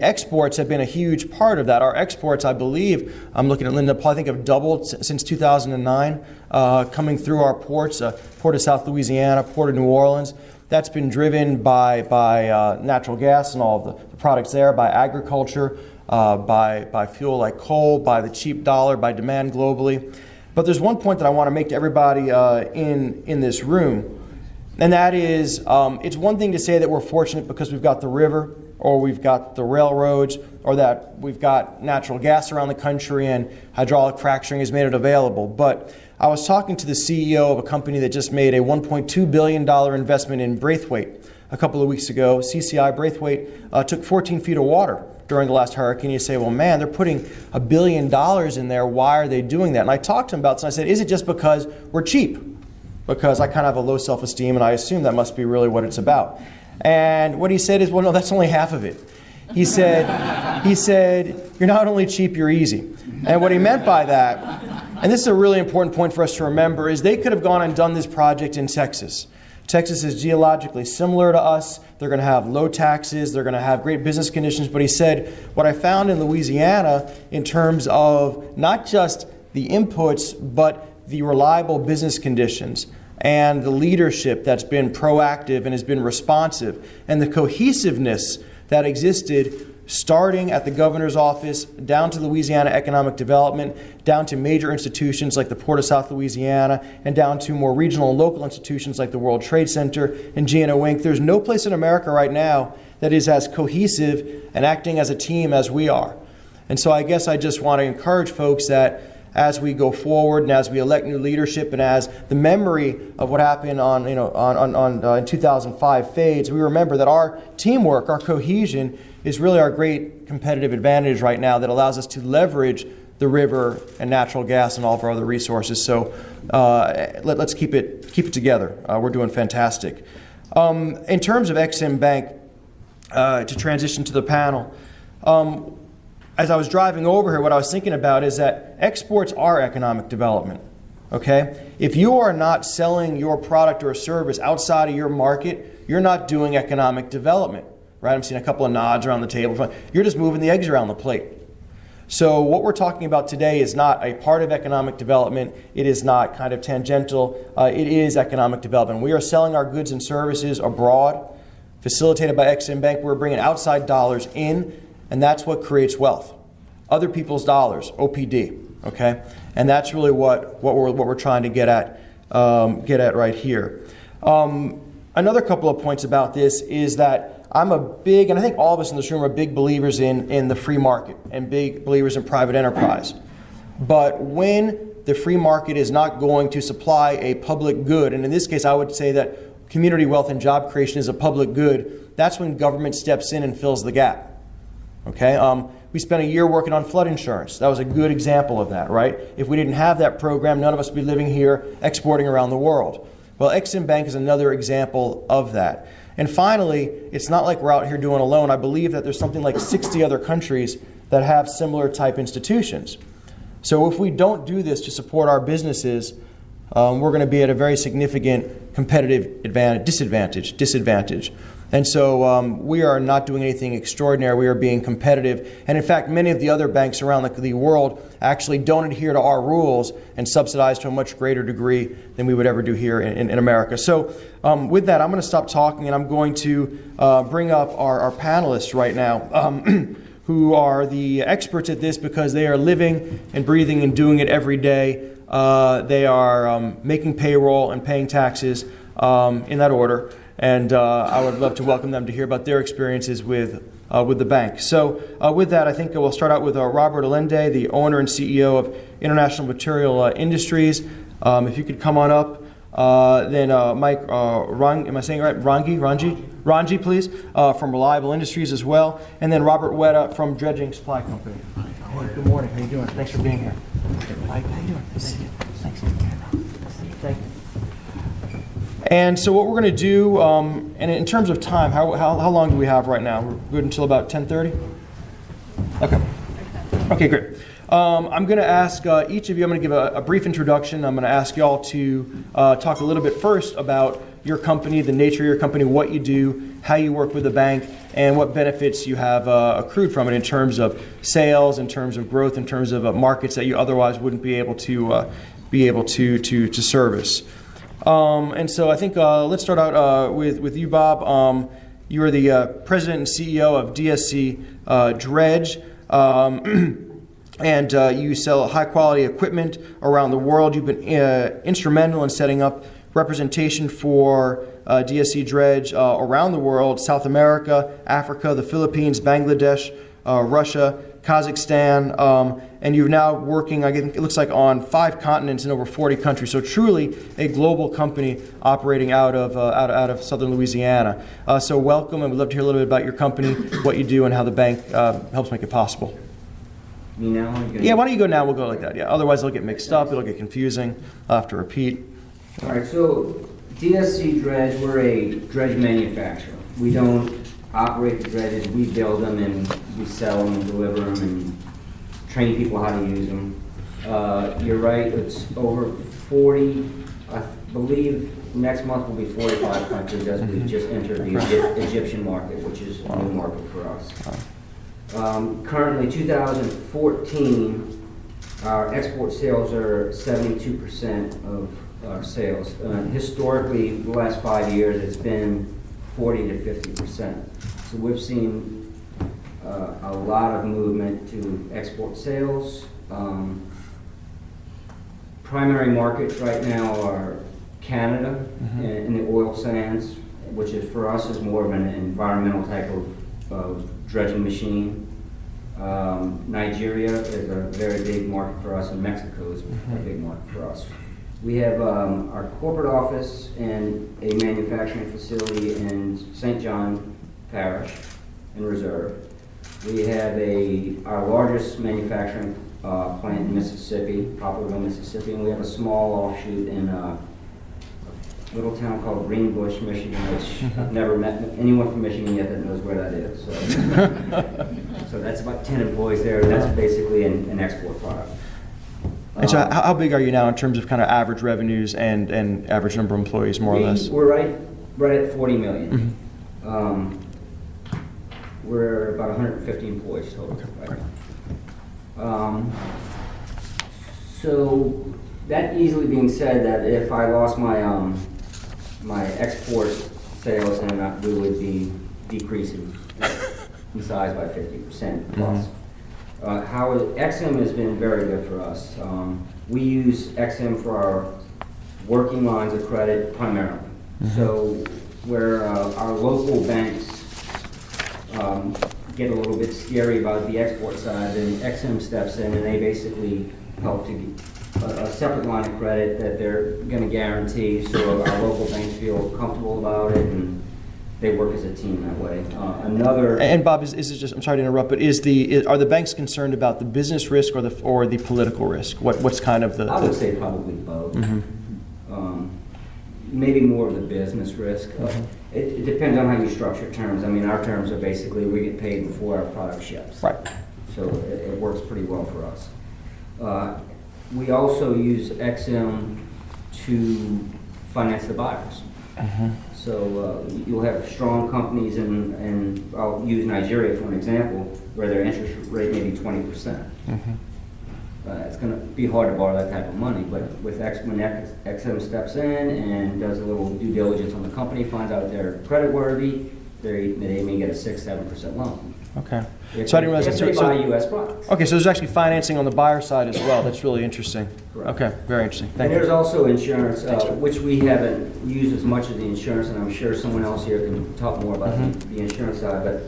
exports have been a huge part of that. Our exports, I believe, I'm looking at Linda, I think have doubled since 2009, coming through our ports, Port of South Louisiana, Port of New Orleans. That's been driven by natural gas and all of the products there, by agriculture, by fuel like coal, by the cheap dollar, by demand globally. But there's one point that I want to make to everybody in this room. And that is, it's one thing to say that we're fortunate because we've got the river, or we've got the railroads, or that we've got natural gas around the country and hydraulic fracturing has made it available. But I was talking to the CEO of a company that just made a $1.2 billion investment in Braithwaite a couple of weeks ago. CCI Braithwaite took 14 feet of water during the last hurricane. You say, well, man, they're putting $1 billion in there. Why are they doing that? And I talked to him about this, and I said, is it just because we're cheap? Because I kind of have a low self-esteem, and I assume that must be really what it's about. And what he said is, well, no, that's only half of it. He said, you're not only cheap, you're easy. And what he meant by that, and this is a really important point for us to remember, is they could have gone and done this project in Texas. Texas is geologically similar to us. They're going to have low taxes. They're going to have great business conditions. But he said, what I found in Louisiana in terms of not just the inputs, but the reliable business conditions and the leadership that's been proactive and has been responsive, and the cohesiveness that existed starting at the governor's office, down to Louisiana Economic Development, down to major institutions like the Port of South Louisiana, and down to more regional and local institutions like the World Trade Center and GNO Inc. There's no place in America right now that is as cohesive and acting as a team as we are. And so I guess I just want to encourage folks that as we go forward and as we elect new leadership and as the memory of what happened in 2005 fades, we remember that our teamwork, our cohesion, is really our great competitive advantage right now that allows us to leverage the river and natural gas and all of our other resources. So let's keep it together. We're doing fantastic. In terms of Ex-Im Bank, to transition to the panel, as I was driving over here, what I was thinking about is that exports are economic development. Okay? If you are not selling your product or service outside of your market, you're not doing economic development. Right? I'm seeing a couple of nods around the table. You're just moving the eggs around the plate. So what we're talking about today is not a part of economic development. It is not kind of tangential. It is economic development. We are selling our goods and services abroad, facilitated by Ex-Im Bank. We're bringing outside dollars in, and that's what creates wealth. Other people's dollars, OPD. Okay, and that's really what we're trying to get at right here. Another couple of points about this is that I'm a big, and I think all of us in this room are big believers in the free market and big believers in private enterprise. But when the free market is not going to supply a public good, and in this case I would say that community wealth and job creation is a public good, that's when government steps in and fills the gap. Okay? We spent a year working on flood insurance. That was a good example of that, right? If we didn't have that program, none of us would be living here exporting around the world. Well, Ex-Im Bank is another example of that. And finally, it's not like we're out here doing alone. I believe that there's something like 60 other countries that have similar type institutions. So if we don't do this to support our businesses, we're going to be at a very significant competitive disadvantage. And so we are not doing anything extraordinary. We are being competitive. And in fact, many of the other banks around the world actually don't adhere to our rules and subsidize to a much greater degree than we would ever do here in America. So with that, I'm going to stop talking and I'm going to bring up our panelists right now who are the experts at this because they are living and breathing and doing it every day. They are making payroll and paying taxes in that order. And I would love to welcome them to hear about their experiences with the bank. So with that, I think we'll start out with Robert Allende, the owner and CEO of International Material Industries. If you could come on up. Then Mike, am I saying it right? Ranji, please, from Reliable Industries as well. And then Robert Weta from Dredging Supply Company. Hey, good morning. How you doing? Thanks for being here. Mike, how you doing? Thanks. Thank you. And so what we're going to do, and in terms of time, how long do we have right now? We're good until about 10:30? Okay, great. I'm going to ask each of you, I'm going to give a brief introduction. I'm going to ask you all to talk a little bit first about your company, the nature of your company, what you do, how you work with the bank, and what benefits you have accrued from it in terms of sales, in terms of growth, in terms of markets that you otherwise wouldn't be able to service. And so I think let's start out with you, Bob. You are the president and CEO of DSC Dredge, and you sell high-quality equipment around the world. You've been instrumental in setting up representation for DSC Dredge around the world: South America, Africa, the Philippines, Bangladesh, Russia, Kazakhstan, and you're now working, I think it looks like, on 5 continents in over 40 countries. So truly a global company operating out of southern Louisiana. So welcome, and we'd love to hear a little bit about your company, what you do, and how the bank helps make it possible. Me now? Yeah, why don't you go now? We'll go like that. Yeah, otherwise it'll get mixed up. It'll get confusing. I'll have to repeat. All right, so DSC Dredge, we're a dredge manufacturer. We don't operate the dredges, we build them and we sell them and deliver them and train people how to use them. You're right, it's over 40, I believe next month will be 45 countries as we just entered the Egyptian market, which is a new market for us. Currently, 2014, our export sales are 72% of our sales. Historically, the last 5 years, it's been 40 to 50%. So we've seen a lot of movement to export sales. Primary markets right now are Canada and the oil sands, which is for us is more of an environmental type of dredging machine. Nigeria is a very big market for us, and Mexico is a big market for us. We have our corporate office and a manufacturing facility in St. John Parish in Reserve. We have our largest manufacturing plant in Mississippi, Poplarville, Mississippi, and we have a small offshoot in little town called Greenbush, Michigan, which I've never met anyone from Michigan yet that knows where that is. So, so that's about 10 employees there, and that's basically an export product. And so how big are you now in terms of kind of average revenues and average number of employees, more or less? We're right at 40 million. We're about 150 employees total right now. So that easily being said, that if I lost my my export sales, then we would be decreasing in size by 50% plus. How XM has been very good for us. We use XM for our working lines of credit primarily. So where our local banks get a little bit scary about the export side, then XM steps in and they basically help to get a separate line of credit that they're going to guarantee, so our local banks feel comfortable about it, and they work as a team that way. And Bob, is it just? I'm sorry to interrupt, but are the banks concerned about the business risk or the political risk? What's kind of the? I would say probably both. Maybe more of the business risk. It depends on how you structure terms. I mean, our terms are basically we get paid before our product ships. Right. So it works pretty well for us. We also use XM to finance the buyers. So you'll have strong companies, and I'll use Nigeria for an example, where their interest rate may be 20%. It's going to be hard to borrow that type of money, but when XM steps in and does a little due diligence on the company, finds out they're creditworthy, they may get a 6-7% loan. Okay. If So I didn't realize they buy U.S. products. Okay, so there's actually financing on the buyer side as well. That's really interesting. Correct. Okay, very interesting. And Thank you. there's also insurance, which we haven't used as much as the insurance, and I'm sure someone else here can talk more about the insurance side, but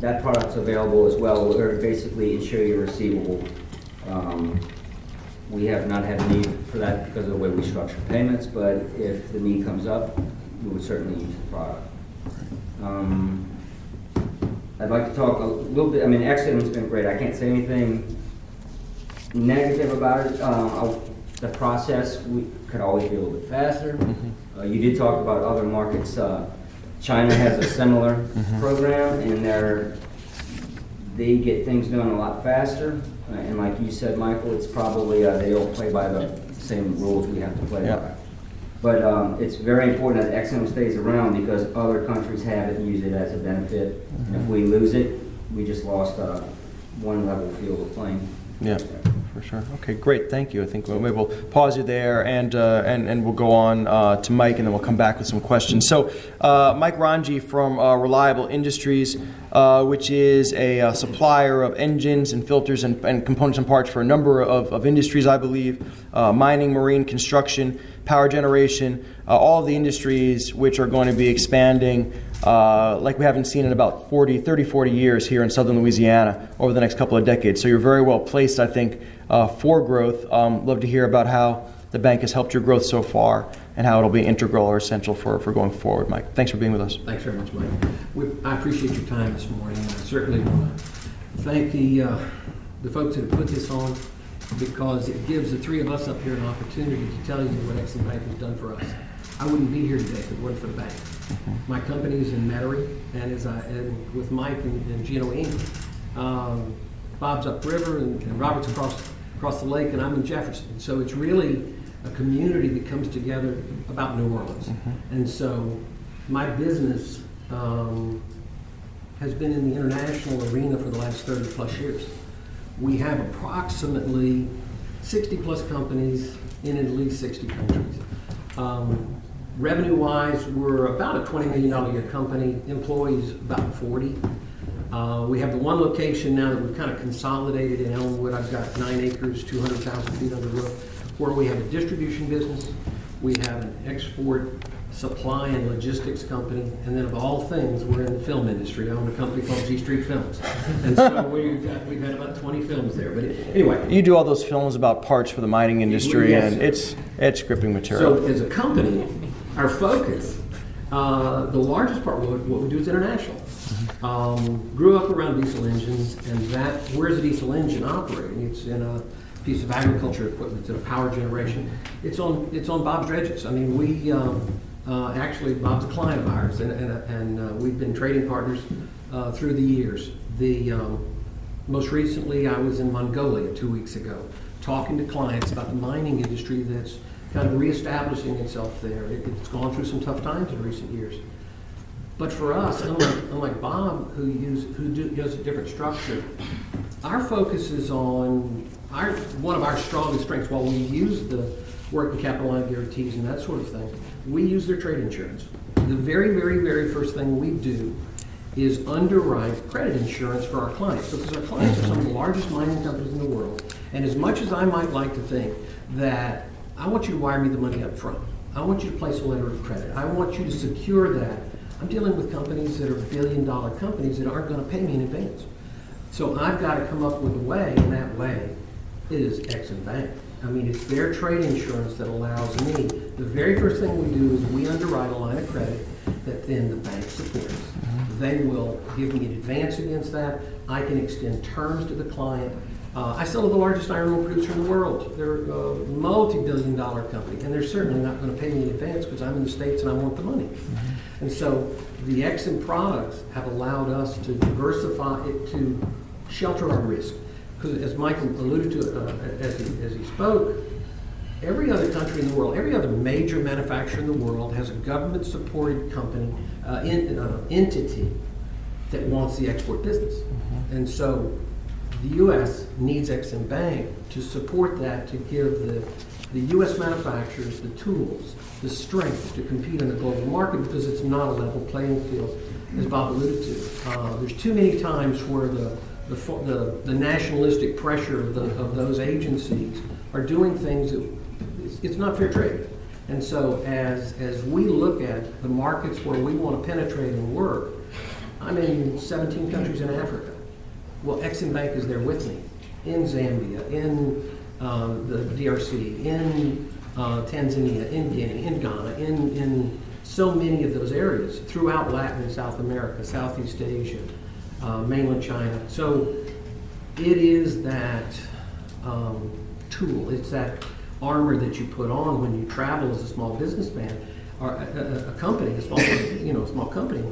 that product's available as well, where basically insure your receivable. We have not had a need for that because of the way we structure payments, but if the need comes up, we would certainly use the product. I'd like to talk a little bit, I mean, XM's been great. I can't say anything negative about it. The process we could always be a little bit faster. You did talk about other markets. China has a similar program, and they get things done a lot faster. And like you said, Michael, it's probably they don't play by the same rules we have to play by. But it's very important that XM stays around because other countries have it and use it as a benefit. And if we lose it, we just lost one level field of playing. Yeah, for sure. Okay, great. Thank you. I think maybe we'll pause you there, and we'll go on to Mike, and then we'll come back with some questions. So, Mike Ranji from Reliable Industries, which is a supplier of engines and filters and components and parts for a number of industries, I believe, mining, marine, construction, power generation, all of the industries which are going to be expanding like we haven't seen in about 30, 40 years here in southern Louisiana over the next couple of decades. So you're very well placed, I think, for growth. Love to hear about how the bank has helped your growth so far and how it'll be integral or essential for going forward. Mike, thanks for being with us. Thanks very much, Mike. I appreciate your time this morning. I certainly want to thank the folks that have put this on, because it gives the three of us up here an opportunity to tell you what XM Bank has done for us. I wouldn't be here today if it weren't for the bank. My company is in Metairie, and with Mike and Gino Inc. Bob's upriver, and Robert's across the lake, and I'm in Jefferson. So it's really a community that comes together about New Orleans. And so my business has been in the international arena for the last 30 plus years. We have approximately 60 plus companies in at least 60 countries. Revenue-wise, we're about a $20 million a year company, employees about 40. We have the one location now that we've kind of consolidated in Elmwood. I've got 9 acres, 200,000 feet under roof, where we have a distribution business, we have an export supply and logistics company, and then of all things, we're in the film industry. I own a company called G Street Films. And so we've got about 20 films there. But anyway. You do all those films about parts for the mining industry, yes, and it's gripping material. So as a company, our focus, the largest part of what we do is international. Grew up around diesel engines, and where's a diesel engine operating? It's in a piece of agriculture equipment to power generation. It's on Bob's dredges. I mean, we actually, Bob's a client of ours, and we've been trading partners through the years. Most recently, I was in Mongolia 2 weeks ago, talking to clients about the mining industry that's kind of reestablishing itself there. It's gone through some tough times in recent years. But for us, unlike Bob, who does a different structure, our focus is on one of our strongest strengths. While we use the working capital line guarantees and that sort of thing, we use their trade insurance. The very, very, very first thing we do is underwrite credit insurance for our clients, because our clients are some of the largest mining companies in the world. And as much as I might like to think that I want you to wire me the money up front, I want you to place a letter of credit, I want you to secure that, I'm dealing with companies that are billion-dollar companies that aren't going to pay me in advance. So I've got to come up with a way, and that way is Exim Bank. I mean, it's their trade insurance that allows me. The very first thing we do is we underwrite a line of credit that then the bank supports. They will give me an advance against that. I can extend terms to the client. I sell to the largest iron ore producer in the world. They're a multi-billion-dollar company, and they're certainly not going to pay me in advance because I'm in the States and I want the money. And so the Exim products have allowed us to diversify it, to shelter our risk. Because as Michael alluded to as he spoke, every other country in the world, every other major manufacturer in the world has a government-supported company, entity that wants the export business. And so the U.S. needs Exim Bank to support that, to give the U.S. manufacturers the tools, the strength to compete in the global market, because it's not a level playing field, as Bob alluded to. There's too many times where the nationalistic pressure of those agencies are doing things that it's not fair trade. And so as we look at the markets where we want to penetrate and work, I'm in 17 countries in Africa. Well, Exim Bank is there with me, in Zambia, in the DRC, in Tanzania, in Guinea, in Ghana, in so many of those areas throughout Latin and South America, Southeast Asia, mainland China. So it is that tool, it's that armor that you put on when you travel as a small businessman or a company, a small company,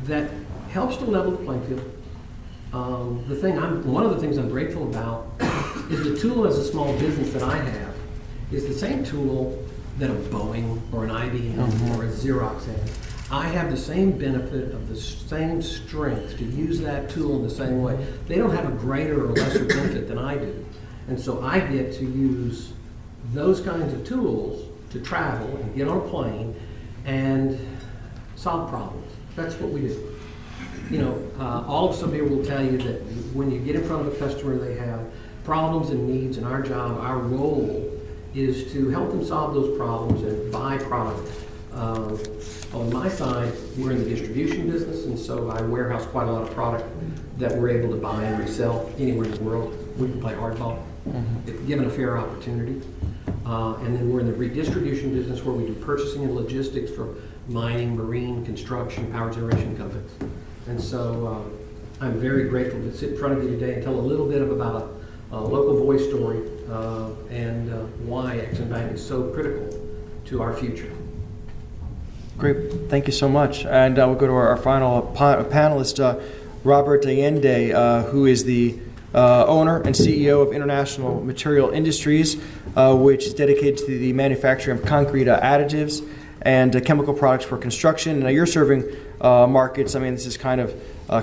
that helps to level the playing field. One of the things I'm grateful about is the tool as a small business that I have is the same tool that a Boeing or an IBM or a Xerox has. I have the same benefit of the same strength to use that tool in the same way. They don't have a greater or lesser benefit than I do. And so I get to use those kinds of tools to travel and get on a plane and solve problems. That's what we do. All of some people will tell you that when you get in front of a customer, they have problems and needs, and our job, our role, is to help them solve those problems and buy product. On my side, we're in the distribution business, and so I warehouse quite a lot of product that we're able to buy and resell anywhere in the world. We can play hardball, if given a fair opportunity. And then we're in the redistribution business where we do purchasing and logistics for mining, marine, construction, power generation companies. And so I'm very grateful to sit in front of you today and tell a little bit about a local voice story and why Exim Bank is so critical to our future. Great, thank you so much. And we'll go to our final panelist, Robert Allende, who is the owner and CEO of International Material Industries, which is dedicated to the manufacturing of concrete additives and chemical products for construction. Now you're serving markets. I mean, this is kind of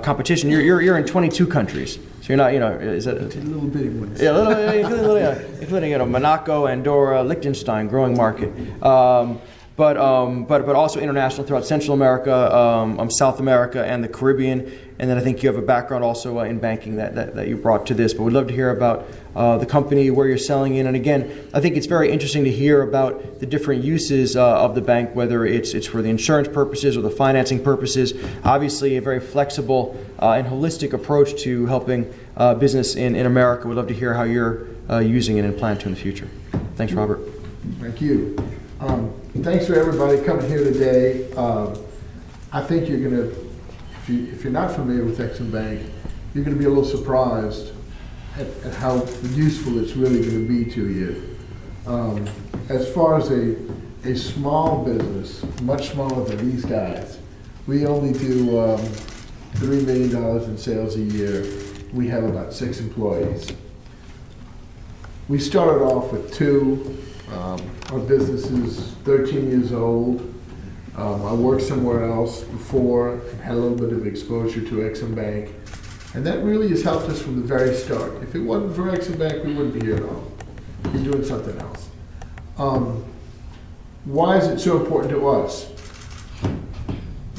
competition. You're in 22 countries, so you're not. Is that a little bitty ones? Yeah, including Monaco, Andorra, Liechtenstein, growing market. But also international throughout Central America, South America, and the Caribbean. And then I think you have a background also in banking that you brought to this. But we'd love to hear about the company, where you're selling in. And again, I think it's very interesting to hear about the different uses of the bank, whether it's for the insurance purposes or the financing purposes. Obviously, a very flexible and holistic approach to helping business in America. We'd love to hear how you're using it and plan to in the future. Thanks, Robert. Thank you. Thanks for everybody coming here today. I think you're going to, if you're not familiar with Exim Bank, you're going to be a little surprised at how useful it's really going to be to you. As far as a small business, much smaller than these guys, we only do $3 million in sales a year. We have about 6 employees. We started off with 2. Our business is 13 years old. I worked somewhere else before and had a little bit of exposure to Exim Bank. And that really has helped us from the very start. If it wasn't for Exim Bank, we wouldn't be here at all. We'd be doing something else. Why is it so important to us?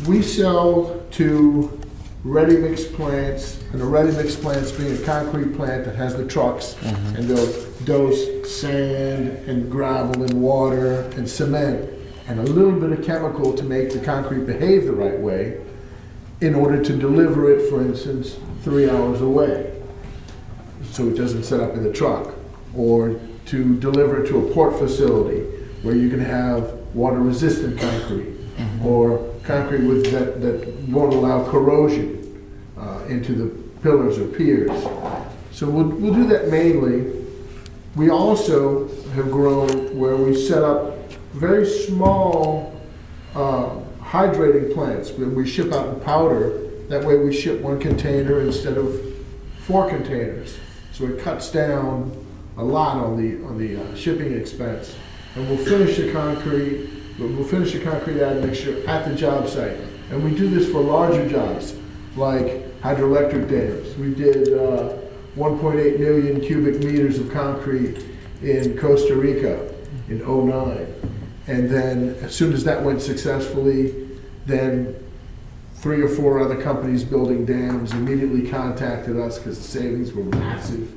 We sell to ready-mix plants, and a ready-mix plants being a concrete plant that has the trucks, and they'll dose sand and gravel and water and cement and a little bit of chemical to make the concrete behave the right way in order to deliver it, for instance, 3 hours away, so it doesn't set up in the truck, or to deliver it to a port facility where you can have water-resistant concrete, or concrete with that won't allow corrosion into the pillars or piers. So we'll do that mainly. We also have grown where we set up very small hydrating plants where we ship out in powder. That way we ship 1 container instead of 4 containers. So it cuts down a lot on the shipping expense. And we'll finish the concrete admixture at the job site. And we do this for larger jobs, like hydroelectric dams. We did 1.8 million cubic meters of concrete in Costa Rica in '09. And then as soon as that went successfully, then 3 or 4 other companies building dams immediately contacted us because the savings were massive.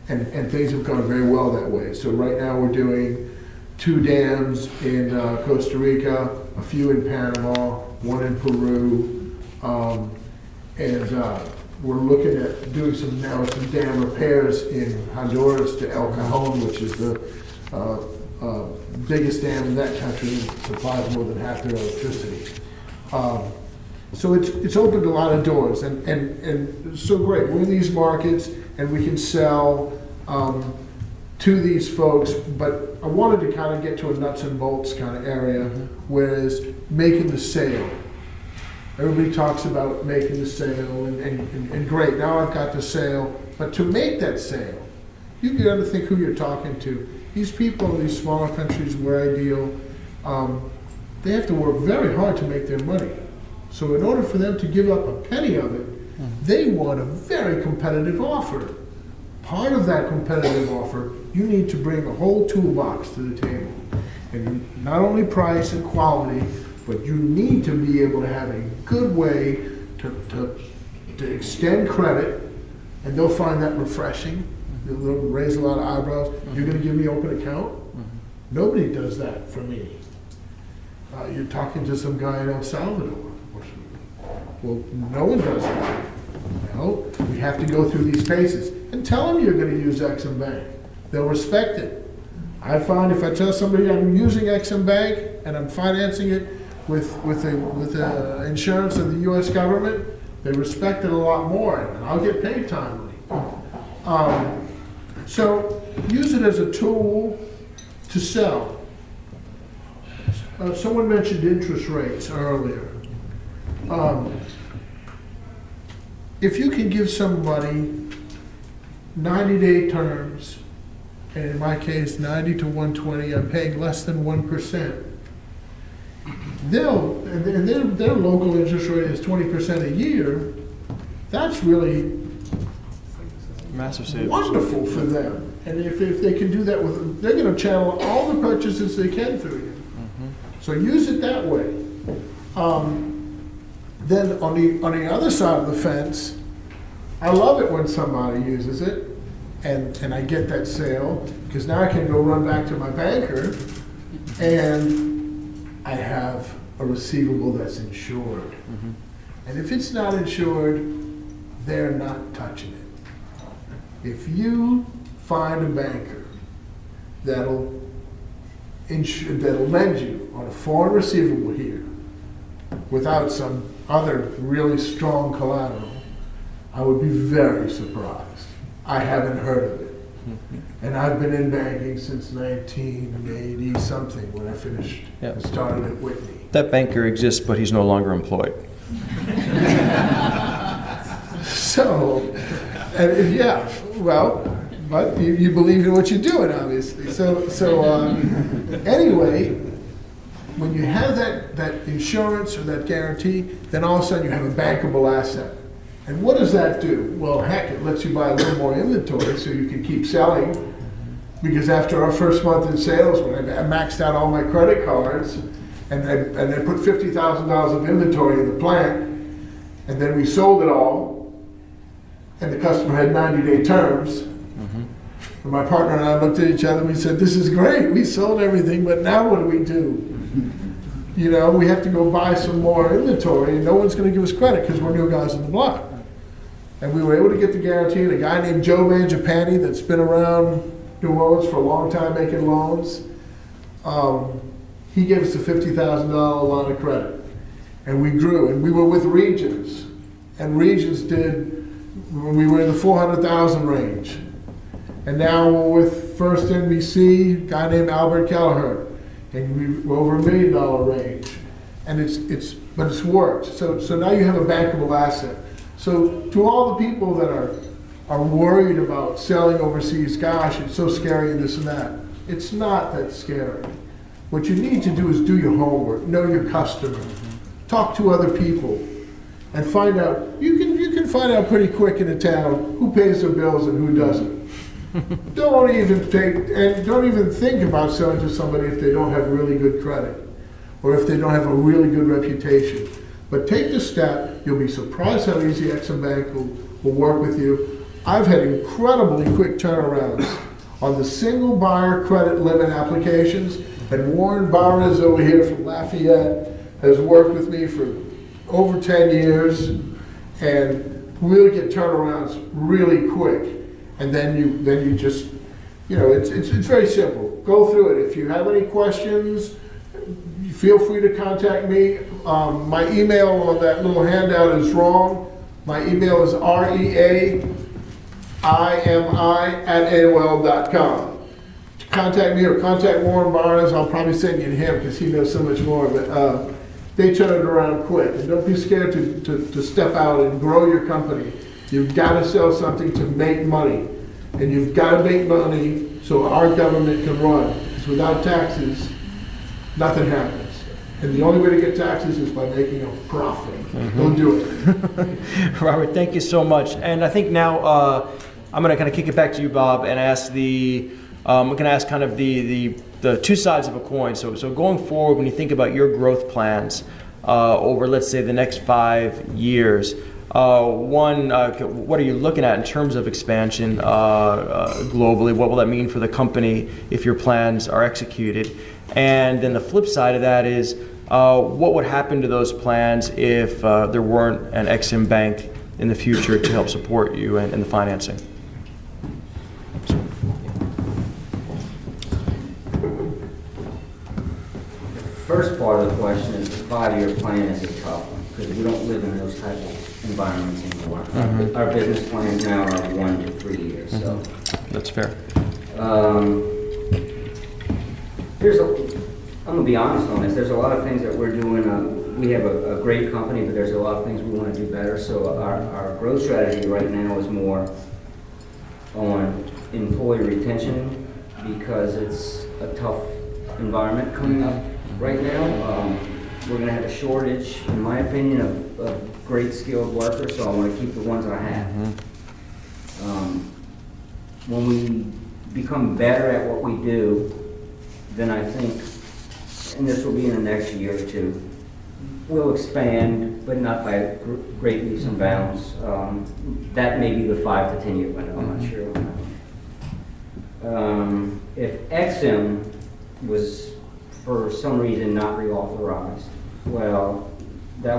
And things have gone very well that way. So right now we're doing 2 dams in Costa Rica, a few in Panama, 1 in Peru, and we're looking at doing some dam repairs in Honduras to El Cajon, which is the biggest dam in that country and supplies more than half their electricity. So it's opened a lot of doors, and it's so great. We're in these markets, and we can sell to these folks, but I wanted to kind of get to a nuts and bolts kind of area, whereas making the sale. Everybody talks about making the sale, and great, now I've got the sale, but to make that sale, you got to think who you're talking to. These people in these smaller countries where I deal, they have to work very hard to make their money. So in order for them to give up a penny of it, they want a very competitive offer. Part of that competitive offer, you need to bring a whole toolbox to the table. And not only price and quality, but you need to be able to have a good way to extend credit, and they'll find that refreshing. They'll raise a lot of eyebrows. You're going to give me open account? Nobody does that for me. You're talking to some guy in El Salvador. Well, no one does that. No, we have to go through these paces. And tell them you're going to use Exim Bank. They'll respect it. I find if I tell somebody I'm using Exim Bank and I'm financing it with the insurance of the U.S. government, they respect it a lot more, and I'll get paid timely. So use it as a tool to sell. Someone mentioned interest rates earlier. If you can give somebody 90-day terms, and in my case 90 to 120, I'm paying less than 1%. Their local interest rate is 20% a year. That's really Massive savings. wonderful for them. And if they can do that with, they're going to channel all the purchases they can through you. So use it that way. Then on the other side of the fence, I love it when somebody uses it, and I get that sale, because now I can go run back to my banker, and I have a receivable that's insured. And if it's not insured, they're not touching it. If you find a banker that'll lend you on a foreign receivable here without some other really strong collateral, I would be very surprised. I haven't heard of it. And I've been in banking since 1980 something when I finished and started at Whitney. That banker exists, but he's no longer employed. So, and yeah, well, but you believe in what you're doing, obviously. Anyway, when you have that insurance or that guarantee, then all of a sudden you have a bankable asset. And what does that do? Well, heck, it lets you buy a little more inventory so you can keep selling. Because after our first month in sales, when I maxed out all my credit cards, and I put $50,000 of inventory in the plant, and then we sold it all, and the customer had 90-day terms. And my partner and I looked at each other and we said, this is great, we sold everything, but now what do we do? You know, we have to go buy some more inventory, and no one's gonna give us credit because we're new guys on the block. And we were able to get the guarantee, and a guy named Joe Mangiapane that's been around New Orleans for a long time making loans, he gave us a $50,000 line of credit. And we grew, and we were with Regions. And Regions we were in the 400,000 range. And now we're with First NBC, a guy named Albert Kelleher, and we're over $1 million range. And it's worked. So now you have a bankable asset. So to all the people that are worried about selling overseas, gosh, it's so scary and this and that. It's not that scary. What you need to do is do your homework, know your customer, talk to other people, and find out. You can find out pretty quick in a town who pays their bills and who doesn't. Don't even think about selling to somebody if they don't have really good credit or if they don't have a really good reputation. But take the step. You'll be surprised how easy Exim Bank will work with you. I've had incredibly quick turnarounds on the single buyer credit limit applications, and Warren Barnes over here from Lafayette has worked with me for over 10 years and really get turnarounds really quick. And then you just, it's very simple. Go through it. If you have any questions, feel free to contact me. My email on that little handout is wrong. My email is reaimi@aol.com. Contact me or contact Warren Barnes. I'll probably send you to him because he knows so much more. But they turn it around quick. And don't be scared to step out and grow your company. You've got to sell something to make money. And you've got to make money so our government can run. Because without taxes, nothing happens. And the only way to get taxes is by making a profit. Don't do it. Robert, thank you so much. And I think now I'm going to kind of kick it back to you, Bob, and ask I'm going to ask kind of the two sides of a coin. So going forward, when you think about your growth plans over, let's say, the next 5 years, what are you looking at in terms of expansion globally? What will that mean for the company if your plans are executed? And then the flip side of that is, what would happen to those plans if there weren't an Exim Bank in the future to help support you in the financing? First part of the question is the 5-year plan is a tough one because we don't live in those type of environments anymore. Our business plans now are 1 to 3 years. So that's fair. I'm gonna be honest on this. There's a lot of things that we're doing. We have a great company, but there's a lot of things we want to do better. So our growth strategy right now is more on employee retention because it's a tough environment coming up right now. We're going to have a shortage, in my opinion, of great skilled workers, so I want to keep the ones I have. When we become better at what we do, then I think, and this will be in the next year or two, we'll expand, but not by great leaps and bounds. That may be the 5 to 10 year window, I'm not sure on that. If Exim was for some reason not reauthorized, well, I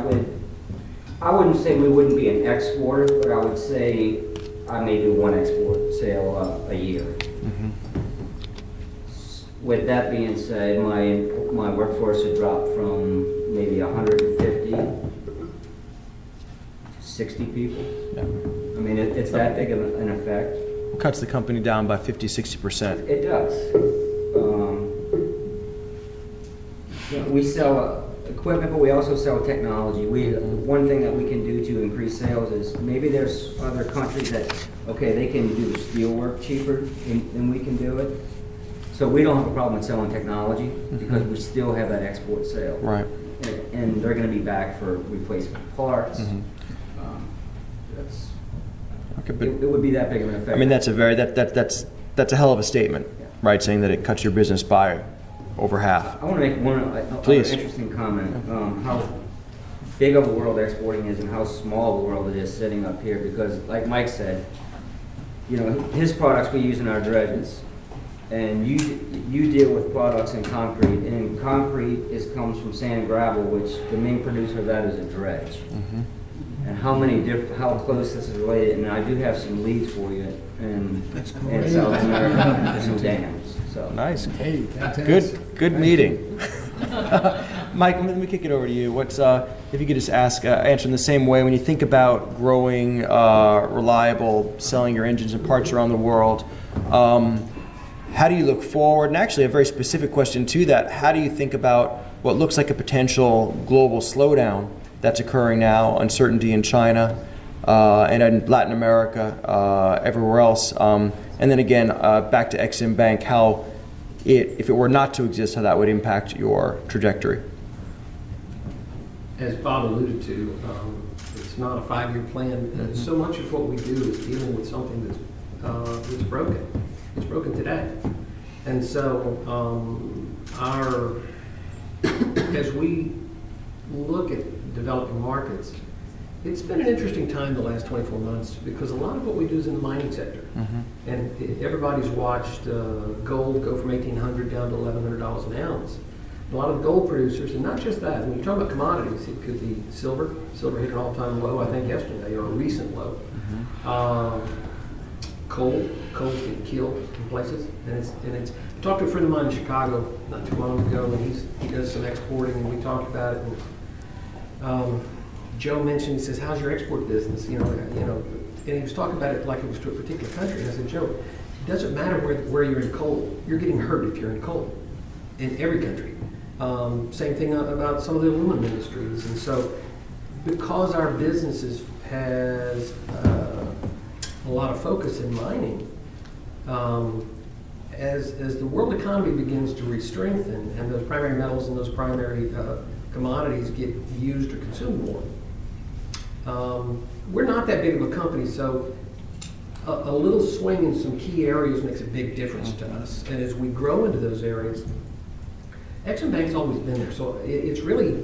wouldn't say we wouldn't be an exporter, but I would say I may do one export sale a year. With that being said, my workforce would drop from maybe 150 to 60 people. Yeah. I mean, it's that big of an effect. cuts the company down by 50-60%. It does. We sell equipment, but we also sell technology. One thing that we can do to increase sales is maybe there's other countries that, okay, they can do the steel work cheaper than we can do it. So we don't have a problem with selling technology because we still have that export sale. Right. And they're going to be back for replacement parts. Okay, but It would be that big of an effect. I mean, that's a hell of a statement, right? Saying that it cuts your business by over half. I want to make one Please. interesting comment. How big of a world exporting is and how small the world it is sitting up here. Because, like Mike said, you know, his products we use in our dredges, and you deal with products in concrete, and concrete comes from sand and gravel, which the main producer of that is a dredge. And how close this is related, and I do have some leads for you in South America for some dams. So Nice. Hey, fantastic. Good meeting. Mike, let me kick it over to you. What's if you could just answer in the same way, when you think about growing reliable, selling your engines and parts around the world, how do you look forward? And actually, a very specific question to that: how do you think about what looks like a potential global slowdown that's occurring now, uncertainty in China and in Latin America, everywhere else? And then again, back to Ex-Im Bank, how if it were not to exist, how that would impact your trajectory. As Bob alluded to, it's not a 5-year plan. So much of what we do is dealing with something that's broken. It's broken today. And so as we look at developing markets, it's been an interesting time the last 24 months because a lot of what we do is in the mining sector. And everybody's watched gold go from $1,800 down to $1,100 an ounce. A lot of gold producers, and not just that, when you talk about commodities, it could be silver. Silver hit an all-time low, I think, yesterday, or a recent low. Coal's getting killed in places. And it's I talked to a friend of mine in Chicago not too long ago, and he does some exporting, and we talked about it. And, Joe mentioned, he says, "How's your export business?" You know, and he was talking about it like it was to a particular country. And I said, "Joe, it doesn't matter where you're in coal. You're getting hurt if you're in coal, in every country." Same thing about some of the aluminum industries. And so, because our businesses has a lot of focus in mining, as the world economy begins to re-strengthen and those primary metals and those primary commodities get used or consumed more, we're not that big of a company, so a little swing in some key areas makes a big difference to us. And as we grow into those areas, Ex-Im Bank's always been there. So it's really,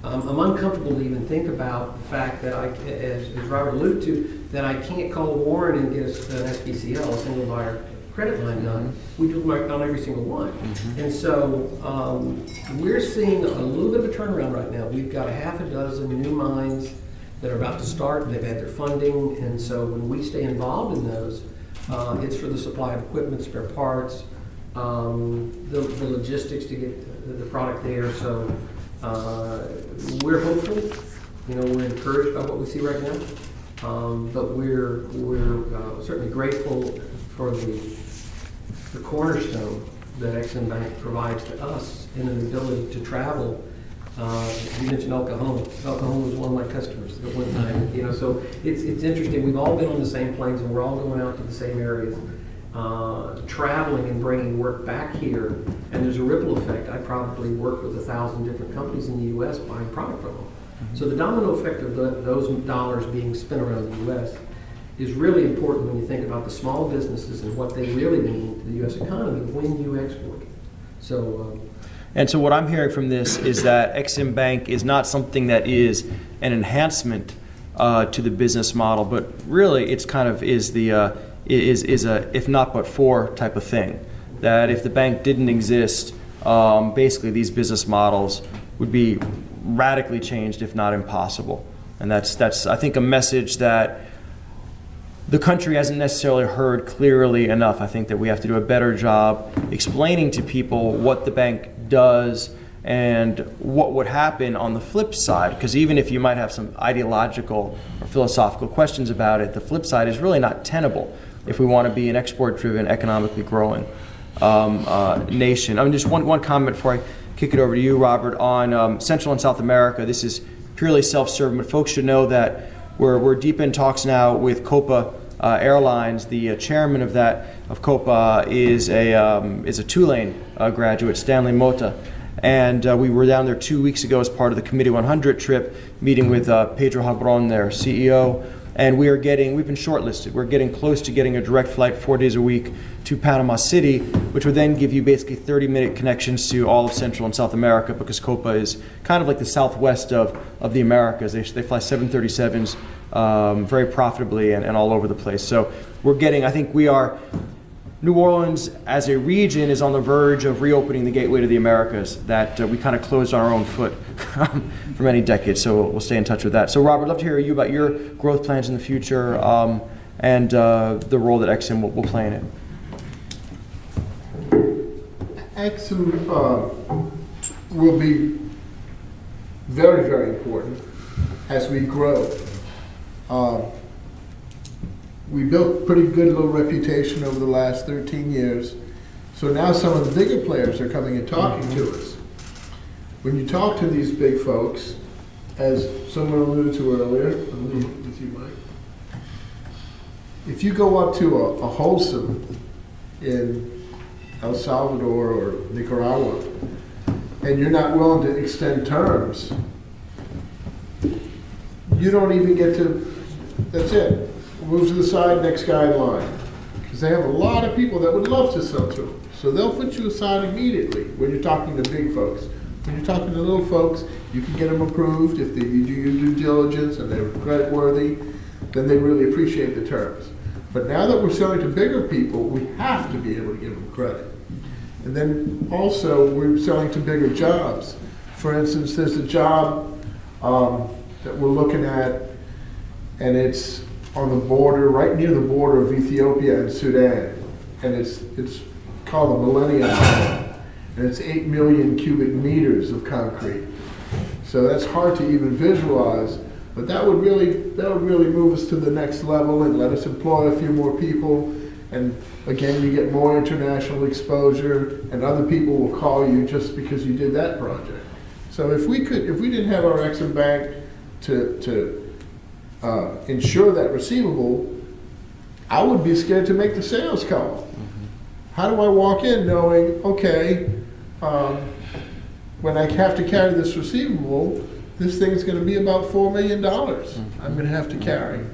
I'm uncomfortable to even think about the fact that as Robert alluded to, that I can't call Warren and get an SBCL, a single buyer credit line done. We do on every single one. And so we're seeing a little bit of a turnaround right now. We've got a half a dozen new mines that are about to start. They've had their funding. And so when we stay involved in those, it's for the supply of equipment, spare parts, the logistics to get the product there. So we're hopeful. You know, we're encouraged by what we see right now. But we're certainly grateful for the cornerstone that Ex-Im Bank provides to us in an ability to travel. You mentioned Oklahoma. Oklahoma was one of my customers at one time. You know, so it's interesting. We've all been on the same planes, and we're all going out to the same areas, traveling and bringing work back here. And there's a ripple effect. I probably work with 1,000 different companies in the U.S. buying product from them. So the domino effect of those dollars being spent around the U.S. is really important when you think about the small businesses and what they really mean to the U.S. economy when you export. So. And so what I'm hearing from this is that Ex-Im Bank is not something that is an enhancement to the business model, but really it's kind of is a if not but for type of thing. That if the bank didn't exist, basically these business models would be radically changed, if not impossible. And that's I think a message that the country hasn't necessarily heard clearly enough. I think that we have to do a better job explaining to people what the bank does and what would happen on the flip side. Because even if you might have some ideological or philosophical questions about it, the flip side is really not tenable. if we want to be an export-driven, economically growing nation. Just one comment before I kick it over to you, Robert, on Central and South America. This is purely self-serving, but folks should know that we're deep in talks now with Copa Airlines. The chairman of Copa is a Tulane graduate, Stanley Mota, and we were down there 2 weeks ago as part of the Committee 100 trip, meeting with Pedro Habron, their CEO. And we've been shortlisted. We're getting close to getting a direct flight 4 days a week to Panama City, which would then give you basically 30-minute connections to all of Central and South America, because Copa is kind of like the southwest of the Americas. They fly 737s very profitably and all over the place. So New Orleans as a region is on the verge of reopening the gateway to the Americas that we kind of closed on our own foot for many decades. So we'll stay in touch with that. So Robert, I'd love to hear you about your growth plans in the future and the role that XM will play in it. XM will be very, very important as we grow. We built a pretty good little reputation over the last 13 years. So now some of the bigger players are coming and talking to us. When you talk to these big folks, as someone alluded to earlier, with you, Mike, if you go up to a Wholesome in El Salvador or Nicaragua, and you're not willing to extend terms, you don't even get to, that's it. Move to the side, next guideline. Because they have a lot of people that would love to sell to them. So they'll put you aside immediately when you're talking to big folks. When you're talking to little folks, you can get them approved if you do your due diligence and they're credit worthy, then they really appreciate the terms. But now that we're selling to bigger people, we have to be able to give them credit. And then also we're selling to bigger jobs. For instance, there's a job that we're looking at, and it's on the border, right near the border of Ethiopia and Sudan. And it's called the Millennium Tunnel. And it's 8 million cubic meters of concrete. So that's hard to even visualize, but that would really move us to the next level and let us employ a few more people. And again, you get more international exposure, and other people will call you just because you did that project. So if we didn't have our Exim Bank to insure that receivable, I would be scared to make the sales call. Mm-hmm. How do I walk in knowing, okay, when I have to carry this receivable, this thing is going to be about $4 million I'm going to have to carry.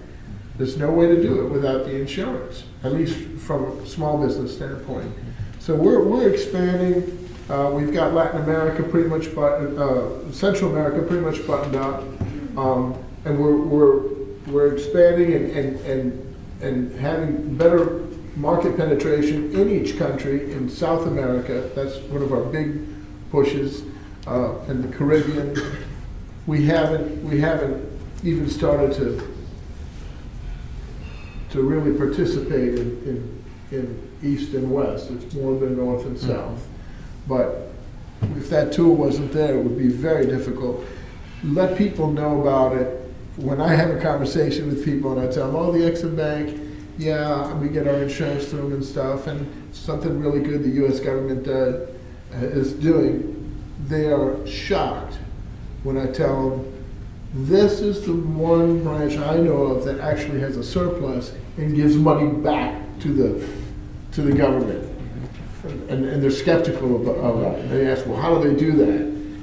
There's no way to do it without the insurance, at least from a small business standpoint. So we're expanding. We've got Latin America pretty much Central America pretty much buttoned up, and we're expanding and having better market penetration in each country. In South America, that's one of our big pushes. In the Caribbean, we haven't even started to really participate in East and West. It's more than North and South. But if that tool wasn't there, it would be very difficult. Let people know about it. When I have a conversation with people and I tell them, oh, the Exim Bank, yeah, we get our insurance through them and stuff, and something really good the U.S. government is doing, they are shocked when I tell them, this is the one branch I know of that actually has a surplus and gives money back to the government. And they're skeptical about it. They ask, well, how do they do that?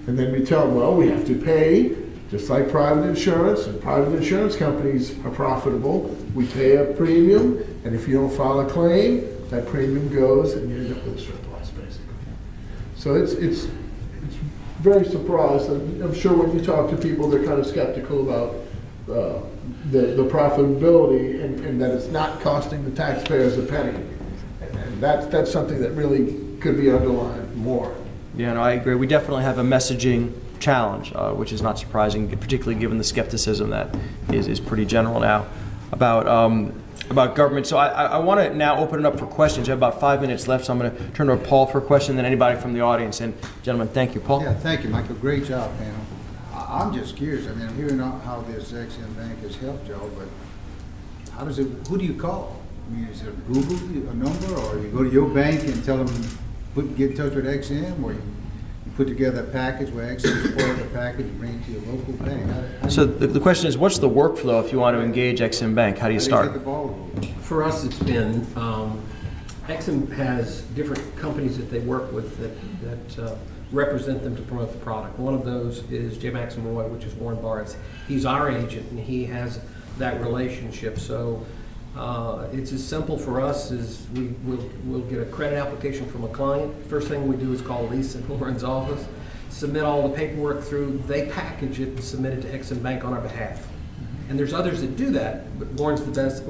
And then we tell them, well, we have to pay, just like private insurance, and private insurance companies are profitable. We pay a premium, and if you don't file a claim, that premium goes and you end up with a surplus, basically. So it's very surprised. I'm sure when you talk to people, they're kind of skeptical about the profitability and that it's not costing the taxpayers a penny. And that's something that really could be underlined more. Yeah, no, I agree. We definitely have a messaging challenge, which is not surprising, particularly given the skepticism that is pretty general now about government. So I want to now open it up for questions. I have about 5 minutes left, so I'm going to turn to Paul for a question, then anybody from the audience. And gentlemen, thank you. Paul? Yeah, thank you, Michael. Great job, panel. I'm just curious. I mean, I'm hearing how this XM Bank has helped y'all, but who do you call? I mean, is it Google a number, or you go to your bank and tell them, get in touch with XM, or you put together a package where XM is part of the package and bring it to your local bank? How So do the question is, what's the workflow if you want to engage Exim Bank? How do you you start? get the ball rolling? For us, it's been, Exim has different companies that they work with that represent them to promote the product. One of those is J. Maxim Roy, which is Warren Barnes. He's our agent, and he has that relationship. So it's as simple for us as we'll get a credit application from a client. First thing we do is call Lisa in Warren's office, submit all the paperwork through. They package it and submit it to Exim Bank on our behalf. And there's others that do that, but Warren's the best.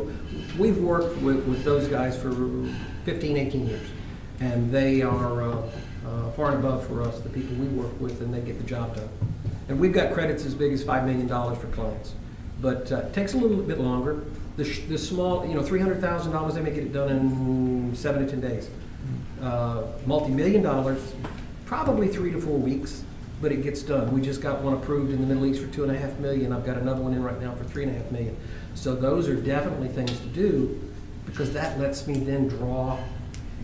We've worked with those guys for 15, 18 years, and they are far and above for us, the people we work with, and they get the job done. And we've got credits as big as $5 million for clients, but it takes a little bit longer. The small, $300,000, they may get it done in 7 to 10 days. Multi-million dollars, probably 3 to 4 weeks, but it gets done. We just got one approved in the Middle East for $2.5 million. I've got another one in right now for $3.5 million. So those are definitely things to do, because that lets me then draw,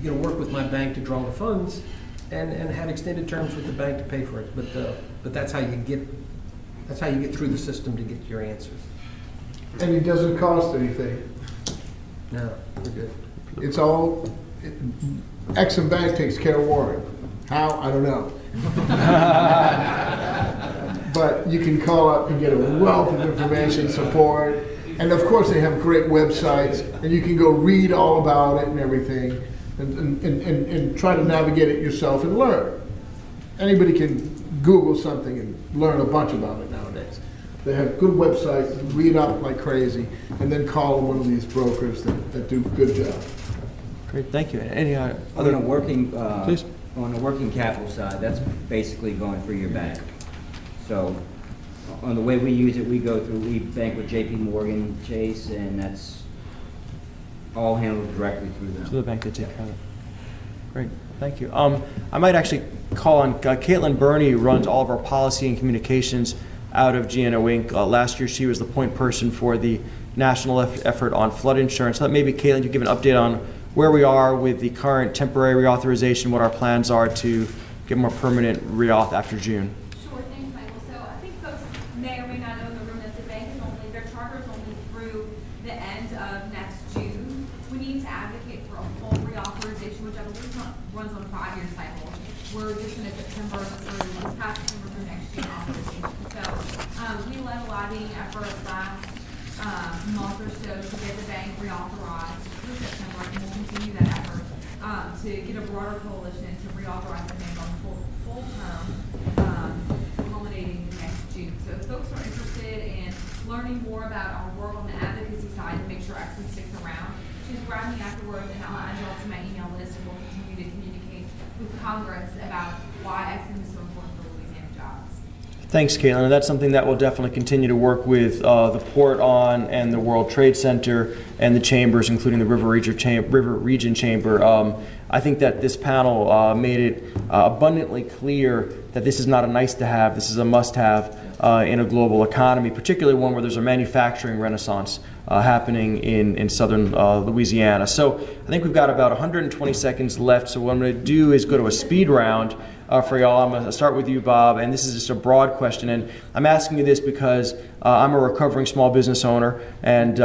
work with my bank to draw the funds and have extended terms with the bank to pay for it. But that's how you get through the system to get your answers. And it doesn't cost anything. No, we're good. It's all, Exim Bank takes care of Warren. How? I don't know. But you can call up and get a wealth of information, support, and of course they have great websites, and you can go read all about it and everything, and try to navigate it yourself and learn. Anybody can Google something and learn a bunch about it nowadays. They have good websites, read up like crazy, and then call one of these brokers that do a good job. Great, thank you. Any other? On a working, Please. on the working capital side, that's basically going through your bank. So on the way we use it, we bank with JP Morgan Chase, and that's all handled directly through them. To the bank that take care of it. Great, thank you. I might actually call on Caitlin Burney, who runs all of our policy and communications out of GNO Inc. Last year, she was the point person for the national effort on flood insurance. So maybe, Caitlin, you give an update on where we are with the current temporary reauthorization, what our plans are to get more permanent reauth after June. Sure, thanks, Michael. So I think folks may or may not know in the room that the bank is only, their charter is only through the end of next June. We need to advocate for a full reauthorization, which I believe runs on a 5-year cycle. We're just in a September through, this past September through next June authorization. So we led a lobbying effort last month or so to get the bank reauthorized through September, and we'll continue that effort to get a broader coalition to reauthorize the bank on full term, culminating next June. So if folks are interested in learning more about our work on the advocacy side to make sure Exim sticks around, just grab me afterwards and I'll add you all to my email list, and we'll continue to communicate with Congress about why Exim is so important for Louisiana jobs. Thanks, Caitlin. That's something that we'll definitely continue to work with the port on, and the World Trade Center and the chambers, including the River Region Chamber. I think that this panel made it abundantly clear that this is not a nice to have, this is a must have in a global economy, particularly one where there's a manufacturing renaissance happening in southern Louisiana. So I think we've got about 120 seconds left. So what I'm going to do is go to a speed round for y'all. I'm going to start with you, Bob, and this is just a broad question. And I'm asking you this because I'm a recovering small business owner, and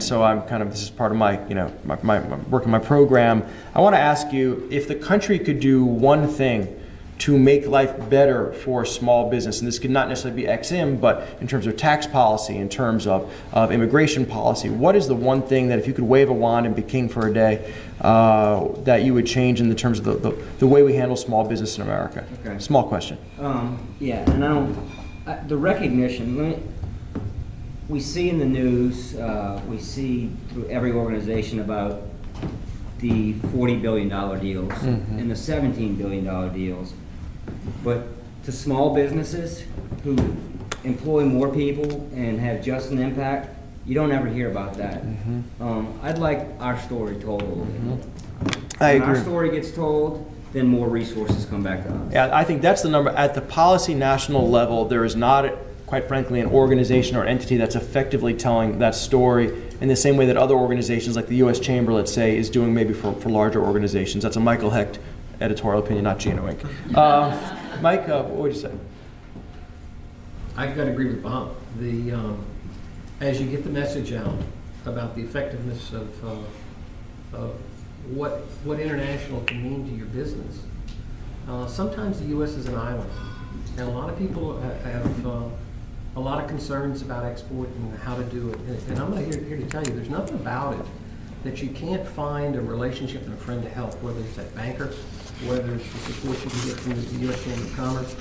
so I'm this is part of my my work in my program. I want to ask you, if the country could do one thing to make life better for small business, and this could not necessarily be XM, but in terms of tax policy, in terms of immigration policy, what is the one thing that if you could wave a wand and be king for a day, that you would change in the terms of the way we handle small business in America? Okay. Small question. Yeah, and the recognition, we see in the news, we see through every organization about the $40 billion deals and the $17 billion deals. But to small businesses who employ more people and have just an impact, you don't ever hear about that. I'd like our story told a little bit more. I When agree. our story gets told, then more resources come back to us. Yeah, I think that's the number. At the policy national level, there is not quite frankly, an organization or an entity that's effectively telling that story in the same way that other organizations like the U.S. Chamber, let's say, is doing maybe for larger organizations. That's a Michael Hecht editorial opinion, not Gino Inc. Mike, what would you say? I've got to agree with Bob. As you get the message out about the effectiveness of what international can mean to your business, sometimes the U.S. is an island, and a lot of people have a lot of concerns about export and how to do it. And I'm not here to tell you, there's nothing about it that you can't find a relationship and a friend to help, whether it's that banker, whether it's the support you can get from the U.S. Chamber of Commerce,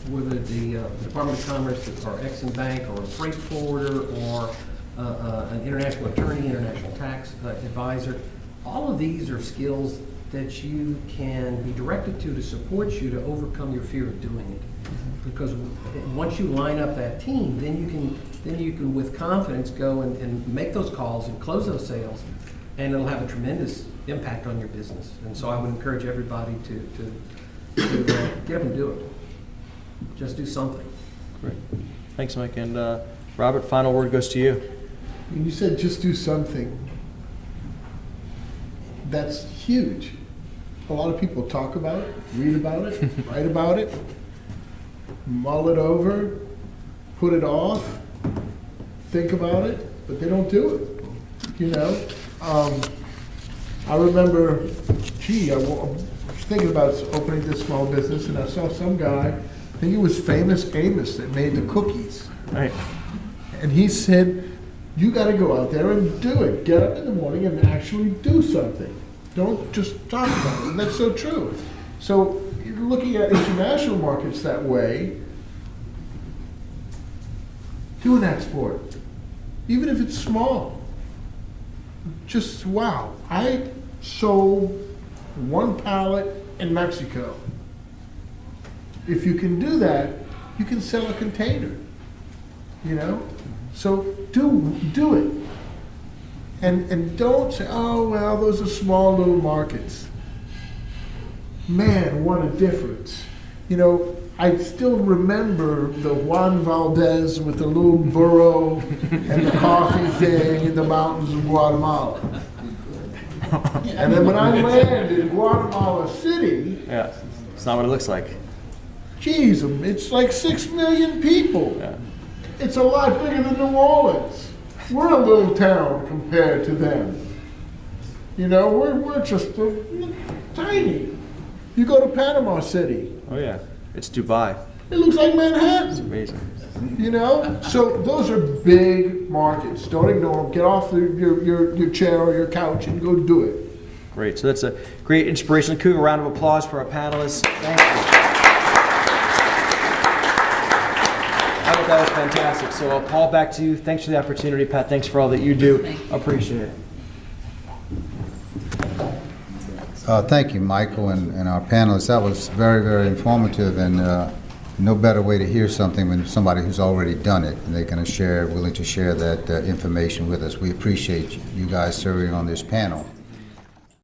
whether the Department of Commerce or Exim Bank or a freight forwarder or an international attorney, international tax advisor. All of these are skills that you can be directed to support you to overcome your fear of doing it. Because once you line up that team, then you can with confidence go and make those calls and close those sales, and it'll have a tremendous impact on your business. And so I would encourage everybody to get up and do it. Just do something. Great. Thanks, Mike. And Robert, final word goes to you. When you said just do something, that's huge. A lot of people talk about it, read about it, write about it, mull it over, put it off, think about it, but they don't do it. You know, I remember, I was thinking about opening this small business, and I saw some guy, I think it was Famous Amos, that made the cookies. Right. And he said, you got to go out there and do it. Get up in the morning and actually do something. Don't just talk about it. And that's so true. So you're looking at international markets that way, do an export, even if it's small. Just, wow, I sold one pallet in Mexico. If you can do that, you can sell a container, you know? So do it. And don't say, oh, well, those are small little markets. Man, what a difference. You know, I still remember the Juan Valdez with the little burro and the coffee thing in the mountains of Guatemala. And then when I landed in Guatemala City, Yeah, it's not what it looks like. geez, it's like 6 million people. Yeah. It's a lot bigger than New Orleans. We're a little town compared to them. You know, we're just tiny. You go to Panama City, Oh yeah, it's Dubai. it looks like It's Manhattan. amazing. You know, so those are big markets. Don't ignore them. Get off your chair or your couch and go do it. Great. So that's a great inspiration. A round of applause for our panelists. Thank you. I thought that was fantastic. So Paul, back to you. Thanks for the opportunity. Pat, thanks for all that you do. Appreciate it. Thank you, Michael, and our panelists. That was very, very informative, and no better way to hear something than somebody who's already done it, and they're going to share, willing to share that information with us. We appreciate you guys serving on this panel.